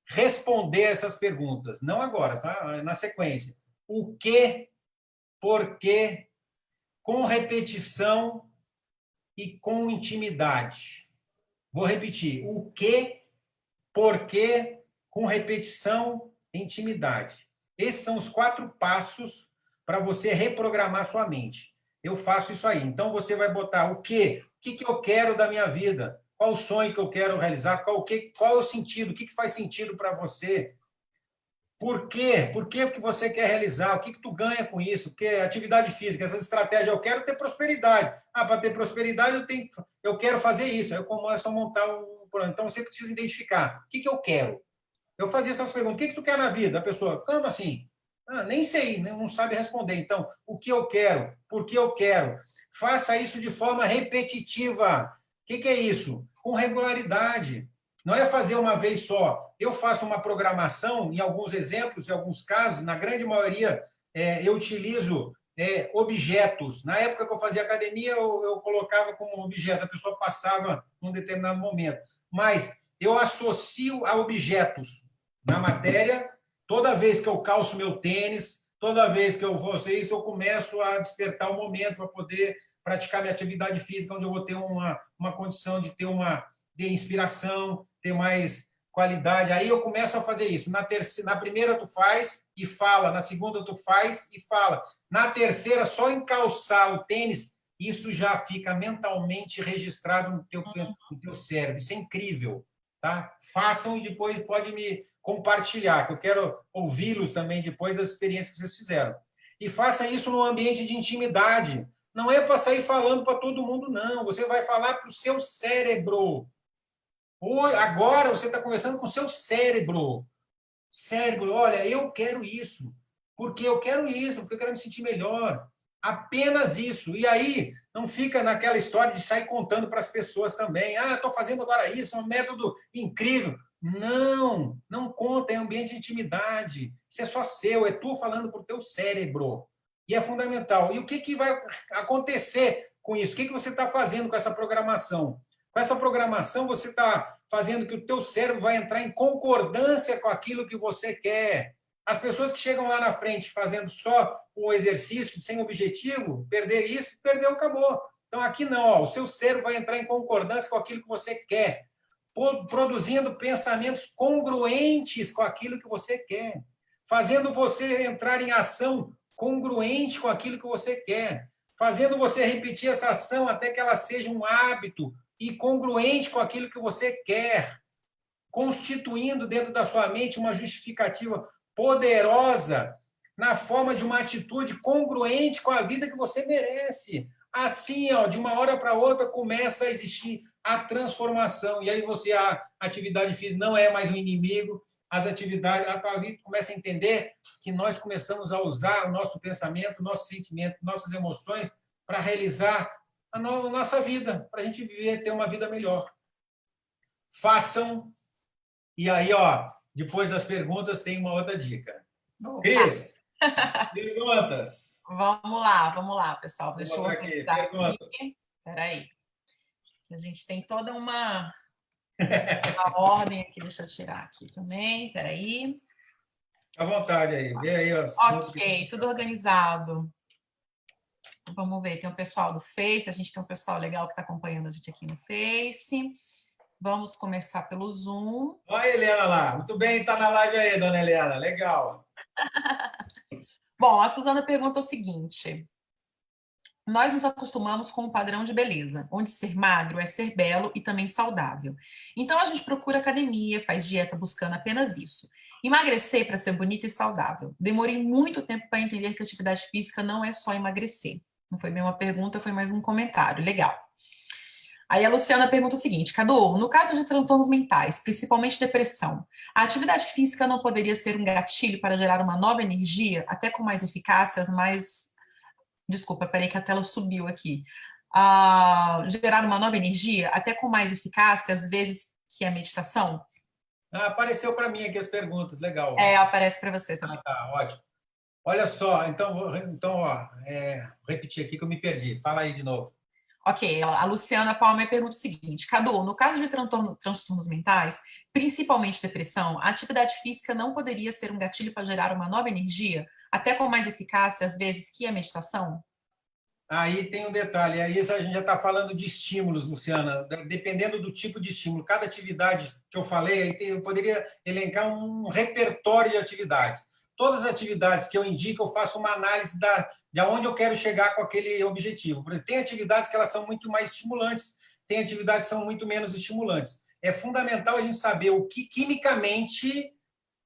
responder essas perguntas. Não agora, tá? Na sequência. O que, por quê, com repetição e com intimidade. Vou repetir. O que, por quê, com repetição e intimidade. Esses são os 4 passos para você reprogramar sua mente. Eu faço isso aí. Então, você vai botar o quê? O que eu quero da minha vida? Qual o sonho que eu quero realizar? Qual é o sentido? O que faz sentido para você? Por quê? Por que que você quer realizar? O que que tu ganha com isso? Porque atividade física, essas estratégias, eu quero ter prosperidade. Ah, para ter prosperidade, eu quero fazer isso. Aí eu começo a montar um plano. Então, você precisa identificar o que que eu quero. Eu fazia essas perguntas. O que que tu quer na vida? A pessoa, como assim? Ah, nem sei, não sabe responder. Então, o que eu quero? Por que eu quero? Faça isso de forma repetitiva. O que que é isso? Com regularidade. Não é fazer uma vez só. Eu faço uma programação, em alguns exemplos, em alguns casos, na grande maioria, eu utilizo objetos. Na época que eu fazia academia, eu colocava como objetos, a pessoa passava num determinado momento. Mas eu associo a objetos na matéria. Toda vez que eu calço meu tênis, toda vez que eu vou fazer isso, eu começo a despertar o momento para poder praticar minha atividade física, onde eu vou ter uma condição de ter de inspiração, ter mais qualidade. Aí eu começo a fazer isso. Na primeira tu faz e fala, na segunda tu faz e fala. Na terceira, só em calçar o tênis, isso já fica mentalmente registrado no teu cérebro. Isso é incrível. Tá? Façam e depois pode me compartilhar, que eu quero ouvi-los também depois das experiências que vocês fizeram. E faça isso num ambiente de intimidade. Não é para sair falando para todo mundo, não. Você vai falar para o seu cérebro. Agora você está conversando com o seu cérebro. Cérebro, olha, eu quero isso. Porque eu quero isso, porque eu quero me sentir melhor. Apenas isso. E aí, não fica naquela história de sair contando para as pessoas também. Ah, estou fazendo agora isso, é um método incrível. Não, não conta, é ambiente de intimidade. Isso é só seu, é tu falando para o teu cérebro. E é fundamental. E o que, que vai acontecer com isso? O que, que você está fazendo com essa programação? Com essa programação, você está fazendo que o teu cérebro vai entrar em concordância com aquilo que você quer. As pessoas que chegam lá na frente fazendo só o exercício, sem objetivo, perder isso, perdeu, acabou. Então, aqui não, ó, o seu cérebro vai entrar em concordância com aquilo que você quer, produzindo pensamentos congruentes com aquilo que você quer, fazendo você entrar em ação congruente com aquilo que você quer, fazendo você repetir essa ação até que ela seja um hábito e congruente com aquilo que você quer, constituindo dentro da sua mente uma justificativa poderosa na forma de uma atitude congruente com a vida que você merece. Assim, ó, de uma hora para outra, começa a existir a transformação. E aí a atividade física não é mais um inimigo, as atividades, a tua vida começa a entender que nós começamos a usar o nosso pensamento, o nosso sentimento, nossas emoções para realizar a nossa vida, para a gente viver, ter uma vida melhor. Façam. E aí, ó, depois das perguntas, tem uma outra dica. Cris, perguntas. Vamos lá, pessoal. Deixa eu organizar aqui. Espera aí. A gente tem toda uma ordem aqui. Deixa eu tirar aqui também. Espera aí. À vontade aí. Vê aí. Ok, tudo organizado. Vamos ver, tem o pessoal do Face, a gente tem um pessoal legal que está acompanhando a gente aqui no Face. Vamos começar pelo Zoom. Olha a Helena lá. Muito bem, está na live aí, dona Helena. Legal. Bom, a Suzana pergunta o seguinte. Nós nos acostumamos com um padrão de beleza, onde ser magro é ser belo e também saudável. Então, a gente procura academia, faz dieta buscando apenas isso. Emagrecer para ser bonito e saudável. Demorei muito tempo para entender que atividade física não é só emagrecer. Não foi bem uma pergunta, foi mais um comentário. Legal. Aí a Luciana pergunta o seguinte, Cadu, no caso de transtornos mentais, principalmente depressão, a atividade física não poderia ser um gatilho para gerar uma nova energia, até com mais eficácias, mais... Desculpa, peraí que a tela subiu aqui. Gerar uma nova energia, até com mais eficácia, às vezes, que a meditação? Apareceu para mim aqui as perguntas, legal. Aparece para você também. Tá, ótimo. Olha só, então ó, repetir aqui que eu me perdi. Fala aí de novo. Ok, a Luciana Palmer pergunta o seguinte, Cadu, no caso de transtornos mentais, principalmente depressão, a atividade física não poderia ser um gatilho para gerar uma nova energia, até com mais eficácia, às vezes, que a meditação? Aí tem um detalhe, aí a gente já está falando de estímulos, Luciana, dependendo do tipo de estímulo. Cada atividade que eu falei, aí eu poderia elencar um repertório de atividades. Todas as atividades que eu indico, eu faço uma análise de aonde eu quero chegar com aquele objetivo. Tem atividades que elas são muito mais estimulantes, tem atividades que são muito menos estimulantes. É fundamental a gente saber o que quimicamente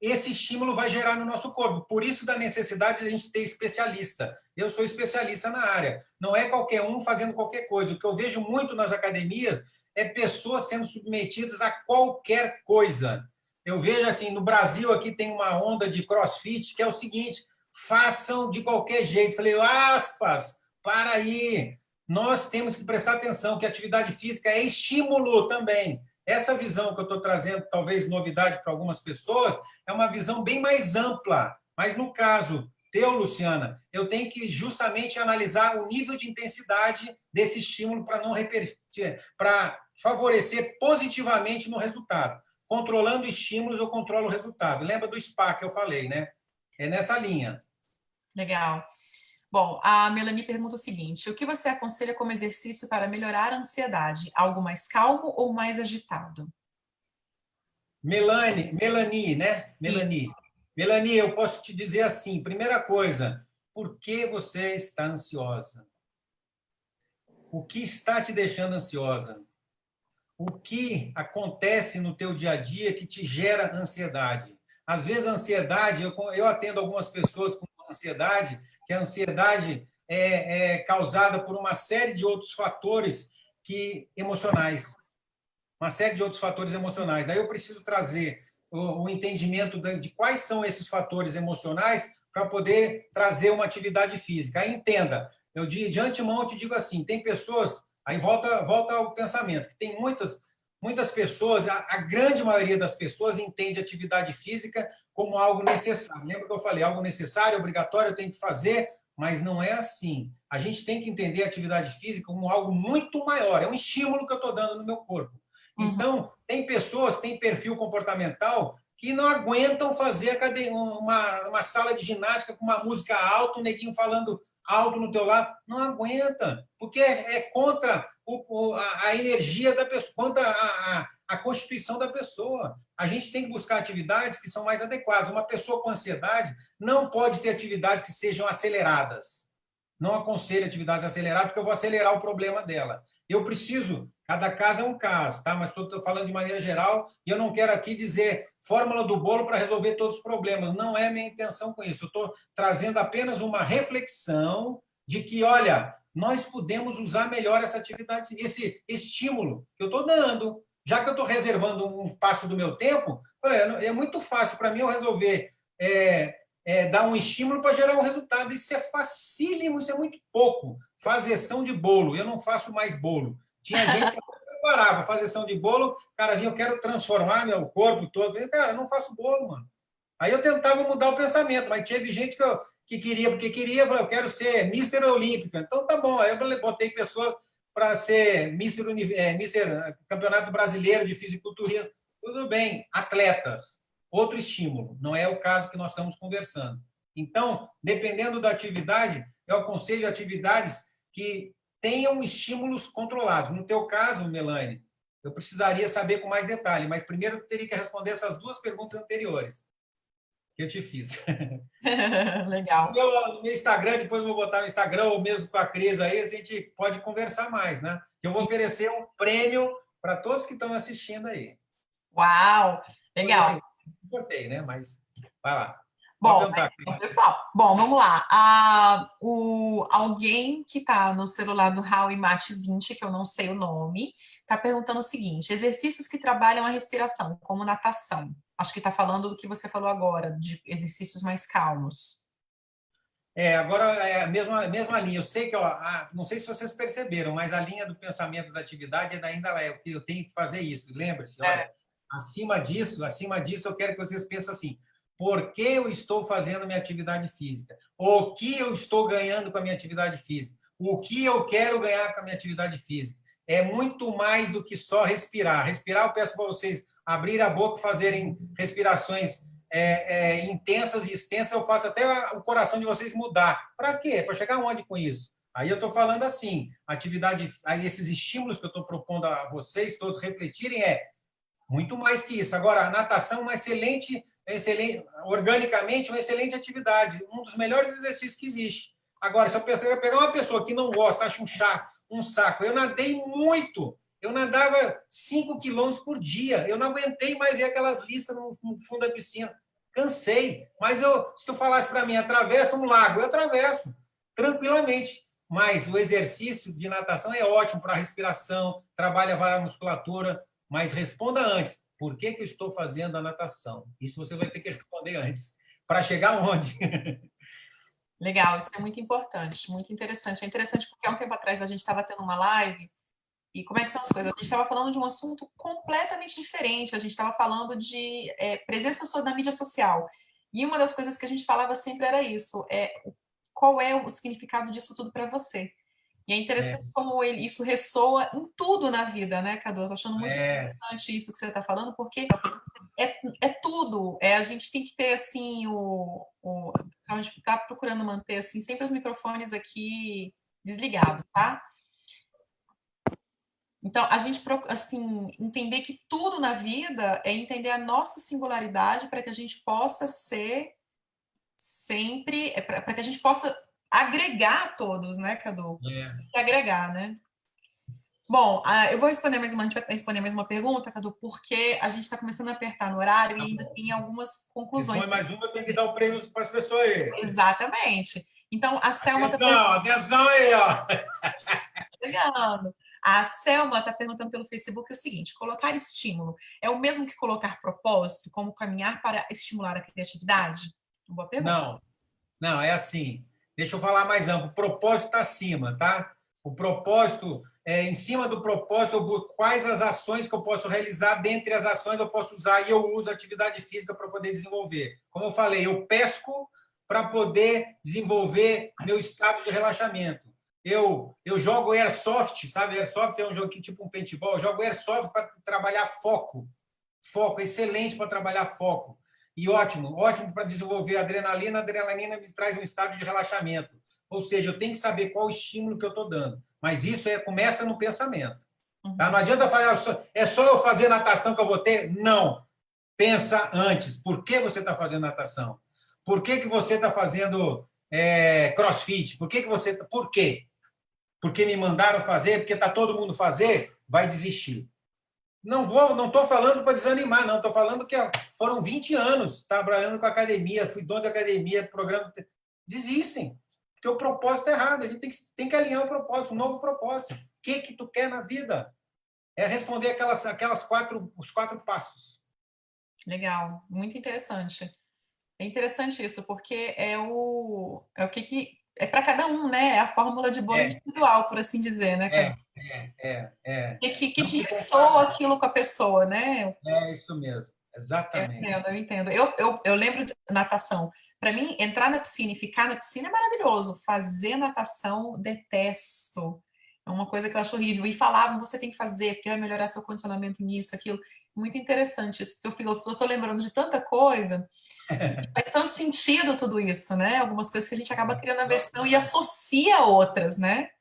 esse estímulo vai gerar no nosso corpo. Por isso da necessidade de a gente ter especialista. Eu sou especialista na área. Não é qualquer um fazendo qualquer coisa. O que eu vejo muito nas academias é pessoas sendo submetidas a qualquer coisa. Eu vejo assim, no Brasil aqui tem uma onda de CrossFit que é o seguinte, façam de qualquer jeito. Falei, aspas, para aí. Nós temos que prestar atenção que a atividade física é estímulo também. Essa visão que eu estou trazendo, talvez novidade para algumas pessoas, é uma visão bem mais ampla. Mas, no caso teu, Luciana, eu tenho que justamente analisar o nível de intensidade desse estímulo para não repetir, para favorecer positivamente no resultado. Controlando estímulos, eu controlo o resultado. Lembra do SPA que eu falei, né? É nessa linha. Legal. Bom, a Melanie pergunta o seguinte: o que você aconselha como exercício para melhorar a ansiedade? Algo mais calmo ou mais agitado? Melanie, né? E, Melanie, eu posso te dizer assim, primeira coisa, por que você está ansiosa? O que está te deixando ansiosa? O que acontece no teu dia a dia que te gera ansiedade? Às vezes a ansiedade, eu atendo algumas pessoas com ansiedade, que a ansiedade é causada por uma série de outros fatores emocionais. Uma série de outros fatores emocionais. Aí eu preciso trazer o entendimento de quais são esses fatores emocionais para poder trazer uma atividade física. Aí entenda, eu de antemão eu te digo assim, tem pessoas, aí volta ao pensamento, que tem muitas pessoas, a grande maioria das pessoas entende atividade física como algo necessário. Lembra que eu falei, algo necessário, obrigatório, eu tenho que fazer, mas não é assim. A gente tem que entender a atividade física como algo muito maior, é um estímulo que eu estou dando no meu corpo. Então, tem pessoas, tem perfil comportamental que não aguentam fazer uma sala de ginástica com uma música alta, o neguinho falando alto no teu lado. Não aguenta, porque é contra a energia da pessoa, contra a constituição da pessoa. A gente tem que buscar atividades que são mais adequadas. Uma pessoa com ansiedade não pode ter atividades que sejam aceleradas. Não aconselho atividades aceleradas, porque eu vou acelerar o problema dela. Eu preciso, cada caso é um caso, tá? Mas estou falando de maneira geral e eu não quero aqui dizer fórmula do bolo para resolver todos os problemas. Não é minha intenção com isso. Eu estou trazendo apenas uma reflexão de que, olha, nós podemos usar melhor essa atividade, esse estímulo que eu estou dando. Já que eu estou reservando um passo do meu tempo, é muito fácil para mim eu resolver dar um estímulo para gerar um resultado. Isso é facílimo, isso é muito pouco. Fazeção de bolo. Eu não faço mais bolo. Tinha gente que preparava fazeção de bolo, cara vinha, eu quero transformar meu corpo todo. Eu falei, cara, eu não faço bolo, mano. Aí eu tentava mudar o pensamento, mas teve gente que queria, porque queria, eu falei, eu quero ser Mister Olímpica. Então tá bom. Aí eu botei pessoas para ser Mister Campeonato Brasileiro de Fisiculturismo. Tudo bem, atletas. Outro estímulo. Não é o caso que nós estamos conversando. Então, dependendo da atividade, eu aconselho atividades que tenham estímulos controlados. No teu caso, Melanie, eu precisaria saber com mais detalhe, mas primeiro eu teria que responder essas duas perguntas anteriores que eu te fiz. Legal. No meu Instagram, depois eu vou botar no Instagram, ou mesmo com a Cris aí, a gente pode conversar mais, né? Eu vou oferecer um prêmio para todos que estão assistindo aí. Uau! Legal. Assim, sorteio, né? Mas vai lá. Bom, pessoal, vamos lá. Alguém que está no celular do Howie Mate 20, que eu não sei o nome, está perguntando o seguinte: exercícios que trabalham a respiração, como natação. Acho que está falando do que você falou agora, de exercícios mais calmos. Agora é a mesma linha. Eu sei que, não sei se vocês perceberam, mas a linha do pensamento da atividade ainda é o que eu tenho que fazer isso. Lembre-se, olha, acima disso, eu quero que vocês pensem assim: por que eu estou fazendo minha atividade física? O que eu estou ganhando com a minha atividade física? O que eu quero ganhar com a minha atividade física? É muito mais do que só respirar. Respirar, eu peço para vocês abrir a boca, fazerem respirações intensas e extensas, eu faço até o coração de vocês mudar. Para quê? Para chegar onde com isso? Aí eu estou falando assim, atividade, aí esses estímulos que eu estou propondo a vocês todos refletirem muito mais que isso. Agora, a natação é uma excelente, organicamente, uma excelente atividade, um dos melhores exercícios que existe. Agora, se eu pegar uma pessoa que não gosta, acha um saco, eu nadei muito, eu nadava 5 quilômetros por dia, eu não aguentei mais ver aquelas listas no fundo da piscina. Cansei. Mas se tu falasse para mim, atravessa um lago, eu atravesso tranquilamente. Mas o exercício de natação é ótimo para a respiração, trabalha a musculatura, mas responda antes. Por que eu estou fazendo a natação? Isso você vai ter que responder antes. Para chegar onde? Legal, isso é muito importante, muito interessante. É interessante porque há um tempo atrás a gente estava tendo uma live e como é que são as coisas? A gente estava falando de um assunto completamente diferente. A gente estava falando de presença na mídia social. E uma das coisas que a gente falava sempre era isso: qual é o significado disso tudo para você? E é interessante como isso ressoa em tudo na vida, né, Cadu? Eu tô achando muito interessante isso que você está falando, porque é tudo. A gente tem que ter assim a gente está procurando manter assim sempre os microfones aqui desligados, tá? Então, a gente, assim, entender que tudo na vida é entender a nossa singularidade para que a gente possa ser sempre, para que a gente possa agregar a todos, né, Cadu? Se agregar, né? Bom, eu vou responder mais uma, a gente vai responder mais uma pergunta, Cadu, porque a gente está começando a apertar no horário e ainda tem algumas conclusões. Responde mais uma, eu tenho que dar o prêmio para as pessoas aí. Exatamente. Então, a Selma está atenção aí, ó. Chegando. A Selma está perguntando pelo Facebook o seguinte: colocar estímulo é o mesmo que colocar propósito, como caminhar para estimular a criatividade? Boa pergunta. Não, é assim. Deixa eu falar mais amplo. O propósito está acima, tá? O propósito, em cima do propósito, eu busco quais as ações que eu posso realizar, dentre as ações eu posso usar, e eu uso atividade física para poder desenvolver. Como eu falei, eu pesco para poder desenvolver meu estado de relaxamento. Eu jogo airsoft, sabe? Airsoft é um jogo tipo um paintball. Eu jogo airsoft para trabalhar foco. Foco, excelente para trabalhar foco. E ótimo, ótimo para desenvolver adrenalina. A adrenalina me traz um estado de relaxamento. Ou seja, eu tenho que saber qual o estímulo que eu estou dando. Mas isso começa no pensamento. Tá? Não adianta fazer, é só eu fazer natação que eu vou ter? Não. Pensa antes. Por que você está fazendo natação? Por que você está fazendo crossfit? Por quê? Porque me mandaram fazer, porque está todo mundo fazer, vai desistir. Não estou falando para desanimar, não. Estou falando que foram 20 anos trabalhando com academia, fui dono de academia, programa. Desistem, porque o propósito é errado. A gente tem que alinhar o propósito, um novo propósito. O que tu quer na vida? É responder os 4 passos. Legal, muito interessante. É interessante isso, porque é o que é para cada um, né? É a fórmula de bolo individual, por assim dizer, né, Cadu? Que ressoa aquilo com a pessoa, né? É isso mesmo, exatamente. Eu entendo. Eu lembro de natação. Para mim, entrar na piscina e ficar na piscina é maravilhoso. Fazer natação, detesto. É uma coisa que eu acho horrível. E falavam, você tem que fazer, porque vai melhorar seu condicionamento nisso, aquilo. Muito interessante isso, porque eu estou lembrando de tanta coisa. Faz tanto sentido tudo isso, né? Algumas coisas que a gente acaba criando aversão e associa a outras, né?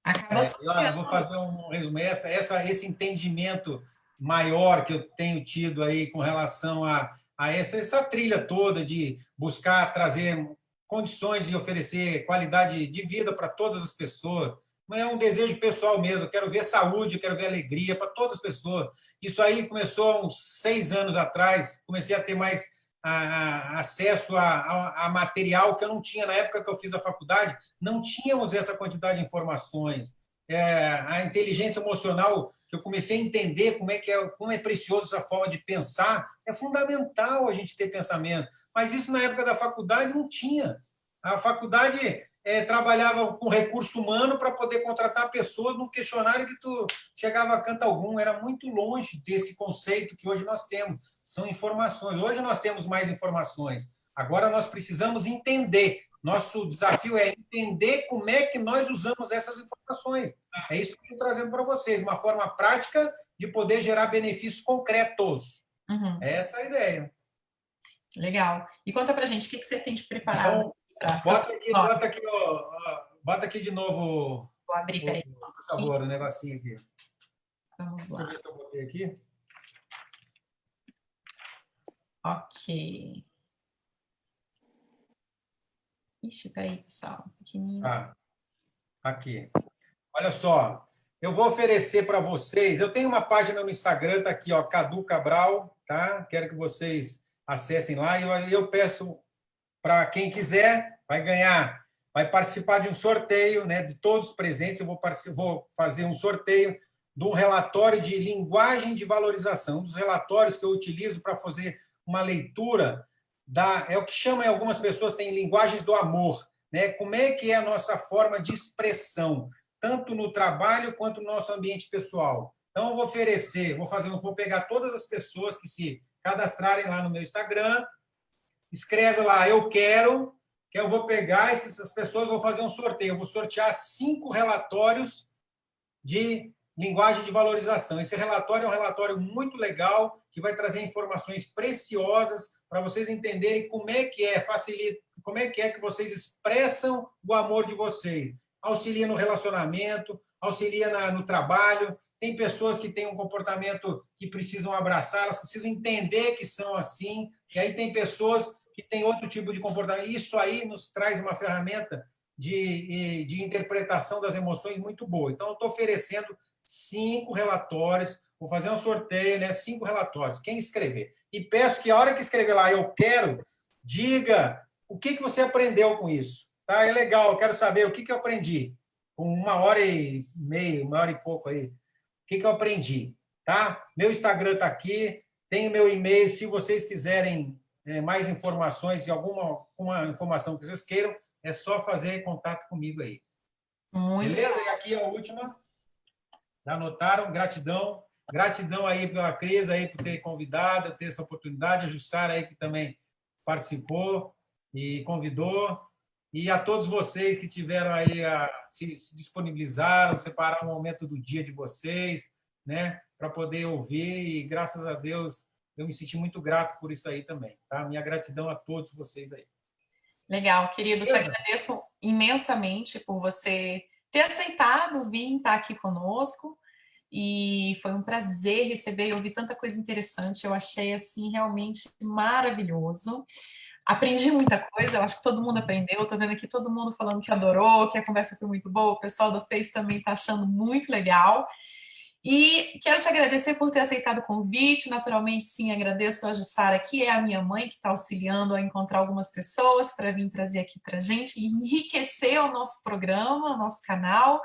Acaba associando. Eu vou fazer um resumo. Esse entendimento maior que eu tenho tido aí com relação a essa trilha toda de buscar trazer condições de oferecer qualidade de vida para todas as pessoas. Não é um desejo pessoal mesmo. Eu quero ver saúde, eu quero ver alegria para todas as pessoas. Isso aí começou há uns 6 anos atrás. Comecei a ter mais acesso a material que eu não tinha na época que eu fiz a faculdade. Não tínhamos essa quantidade de informações. A inteligência emocional, que eu comecei a entender como é precioso essa forma de pensar, é fundamental a gente ter pensamento. Mas isso na época da faculdade não tinha. A faculdade trabalhava com recurso humano para poder contratar pessoas num questionário que tu chegava a canto algum. Era muito longe desse conceito que hoje nós temos. São informações. Hoje nós temos mais informações. Agora nós precisamos entender. Nosso desafio é entender como é que nós usamos essas informações. É isso que eu estou trazendo para vocês, uma forma prática de poder gerar benefícios concretos. Uhum. Essa é a ideia. Legal. E conta para gente, o que você tem de preparado? Então, bota aqui de novo. Vou abrir, peraí. Por favor, o negocinho aqui. Vamos lá. Deixa eu ver se eu botei aqui. Ok. Ixi, peraí, pessoal. Pequenininho. Aqui. Olha só, eu vou oferecer para vocês. Eu tenho uma página no Instagram, tá aqui, ó, Cadu Cabral, tá? Quero que vocês acessem lá. E eu peço para quem quiser, vai participar de um sorteio, né, de todos os presentes. Eu vou fazer um sorteio de um relatório de linguagem de valorização, um dos relatórios que eu utilizo para fazer uma leitura é o que chamam algumas pessoas têm linguagens do amor, né? Como é que é a nossa forma de expressão, tanto no trabalho quanto no nosso ambiente pessoal. Então eu vou pegar todas as pessoas que se cadastrarem lá no meu Instagram, escreve lá eu quero, que eu vou pegar essas pessoas, vou fazer um sorteio, eu vou sortear 5 relatórios de linguagem de valorização. Esse relatório é um relatório muito legal, que vai trazer informações preciosas para vocês entenderem como é que que vocês expressam o amor de vocês. Auxilia no relacionamento, auxilia no trabalho. Tem pessoas que têm um comportamento que precisam abraçar, elas precisam entender que são assim. E aí tem pessoas que têm outro tipo de comportamento. Isso aí nos traz uma ferramenta de interpretação das emoções muito boa. Então, eu estou oferecendo 5 relatórios, vou fazer um sorteio, né? 5 relatórios. Quem escrever? E peço que a hora que escrever lá, eu quero, diga o que você aprendeu com isso. Tá? É legal, eu quero saber o que eu aprendi. Com 1h30, 1h e pouco aí. O que eu aprendi? Tá? Meu Instagram está aqui, tem o meu e-mail, se vocês quiserem mais informações de alguma informação que vocês queiram, é só fazer contato comigo aí. Muito Beleza? legal. E aqui a última. Já anotaram? Gratidão. Gratidão aí pela Cris, aí por ter convidado, ter essa oportunidade. A Jussara aí que também participou e convidou. E a todos vocês que tiveram aí, se disponibilizaram, separaram um momento do dia de vocês, né, para poder ouvir. E graças a Deus, eu me senti muito grato por isso aí também. Tá? Minha gratidão a todos vocês aí. Legal, querido. Te Beleza? agradeço imensamente por você ter aceitado vir estar aqui conosco. E foi um prazer receber e ouvir tanta coisa interessante. Eu achei, assim, realmente maravilhoso. Aprendi muita coisa, eu acho que todo mundo aprendeu. Estou vendo aqui todo mundo falando que adorou, que a conversa foi muito boa. O pessoal do Face também está achando muito legal. E quero te agradecer por ter aceitado o convite. Naturalmente, sim, agradeço a Jussara, que é a minha mãe, que está auxiliando a encontrar algumas pessoas para vir trazer aqui para a gente e enriquecer o nosso programa, o nosso canal.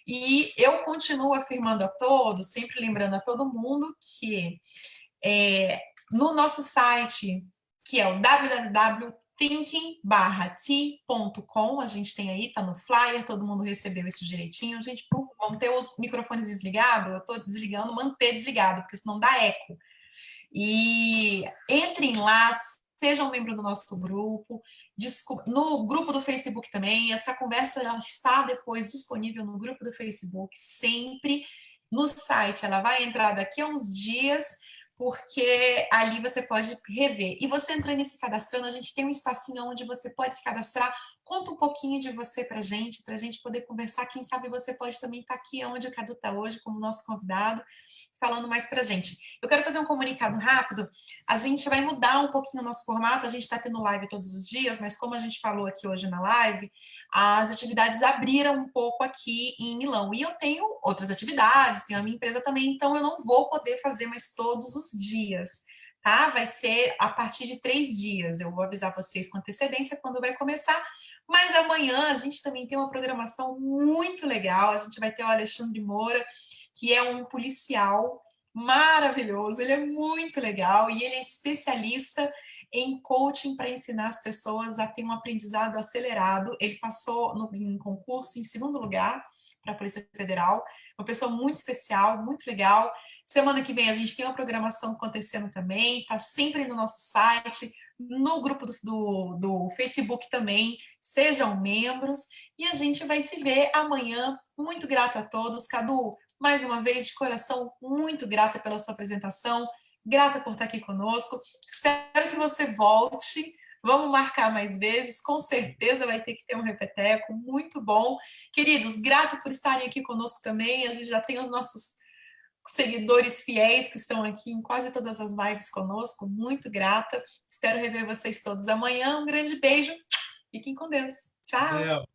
E eu continuo afirmando a todos, sempre lembrando a todo mundo que no nosso site, que é o www.thinking.com, a gente tem aí, tá no flyer, todo mundo recebeu isso direitinho. Gente, vamos ter os microfones desligados? Eu estou desligando, manter desligado, porque senão dá eco. E entrem lá, sejam membro do nosso grupo, no grupo do Facebook também. Essa conversa ela está depois disponível no grupo do Facebook, sempre no site. Ela vai entrar daqui a uns dias, porque ali você pode rever. E você entrando e se cadastrando, a gente tem um espacinho onde você pode se cadastrar. Conta um pouquinho de você para a gente poder conversar. Quem sabe você pode também estar aqui onde o Cadu está hoje, como nosso convidado, falando mais para a gente. Eu quero fazer um comunicado rápido. A gente vai mudar um pouquinho o nosso formato. A gente está tendo live todos os dias, mas como a gente falou aqui hoje na live, as atividades abriram um pouco aqui em Milão. E eu tenho outras atividades, tenho a minha empresa também, então eu não vou poder fazer mais todos os dias. Tá? Vai ser a partir de 3 dias. Eu vou avisar vocês com antecedência quando vai começar. Mas amanhã a gente também tem uma programação muito legal. A gente vai ter o Alexandre Moura, que é um policial maravilhoso. Ele é muito legal e ele é especialista em coaching para ensinar as pessoas a ter um aprendizado acelerado. Ele passou em concurso em 2º lugar para a Polícia Federal. Uma pessoa muito especial, muito legal. Semana que vem a gente tem uma programação acontecendo também. Está sempre no nosso site, no grupo do Facebook também. Sejam membros e a gente vai se ver amanhã. Muito grato a todos. Cadu, mais uma vez, de coração, muito grata pela sua apresentação, grata por estar aqui conosco. Espero que você volte. Vamos marcar mais vezes, com certeza vai ter que ter um repeteco, muito bom. Queridos, grato por estarem aqui conosco também. A gente já tem os nossos seguidores fiéis que estão aqui em quase todas as lives conosco, muito grata. Espero rever vocês todos amanhã. Um grande beijo. Fiquem com Deus. Tchau.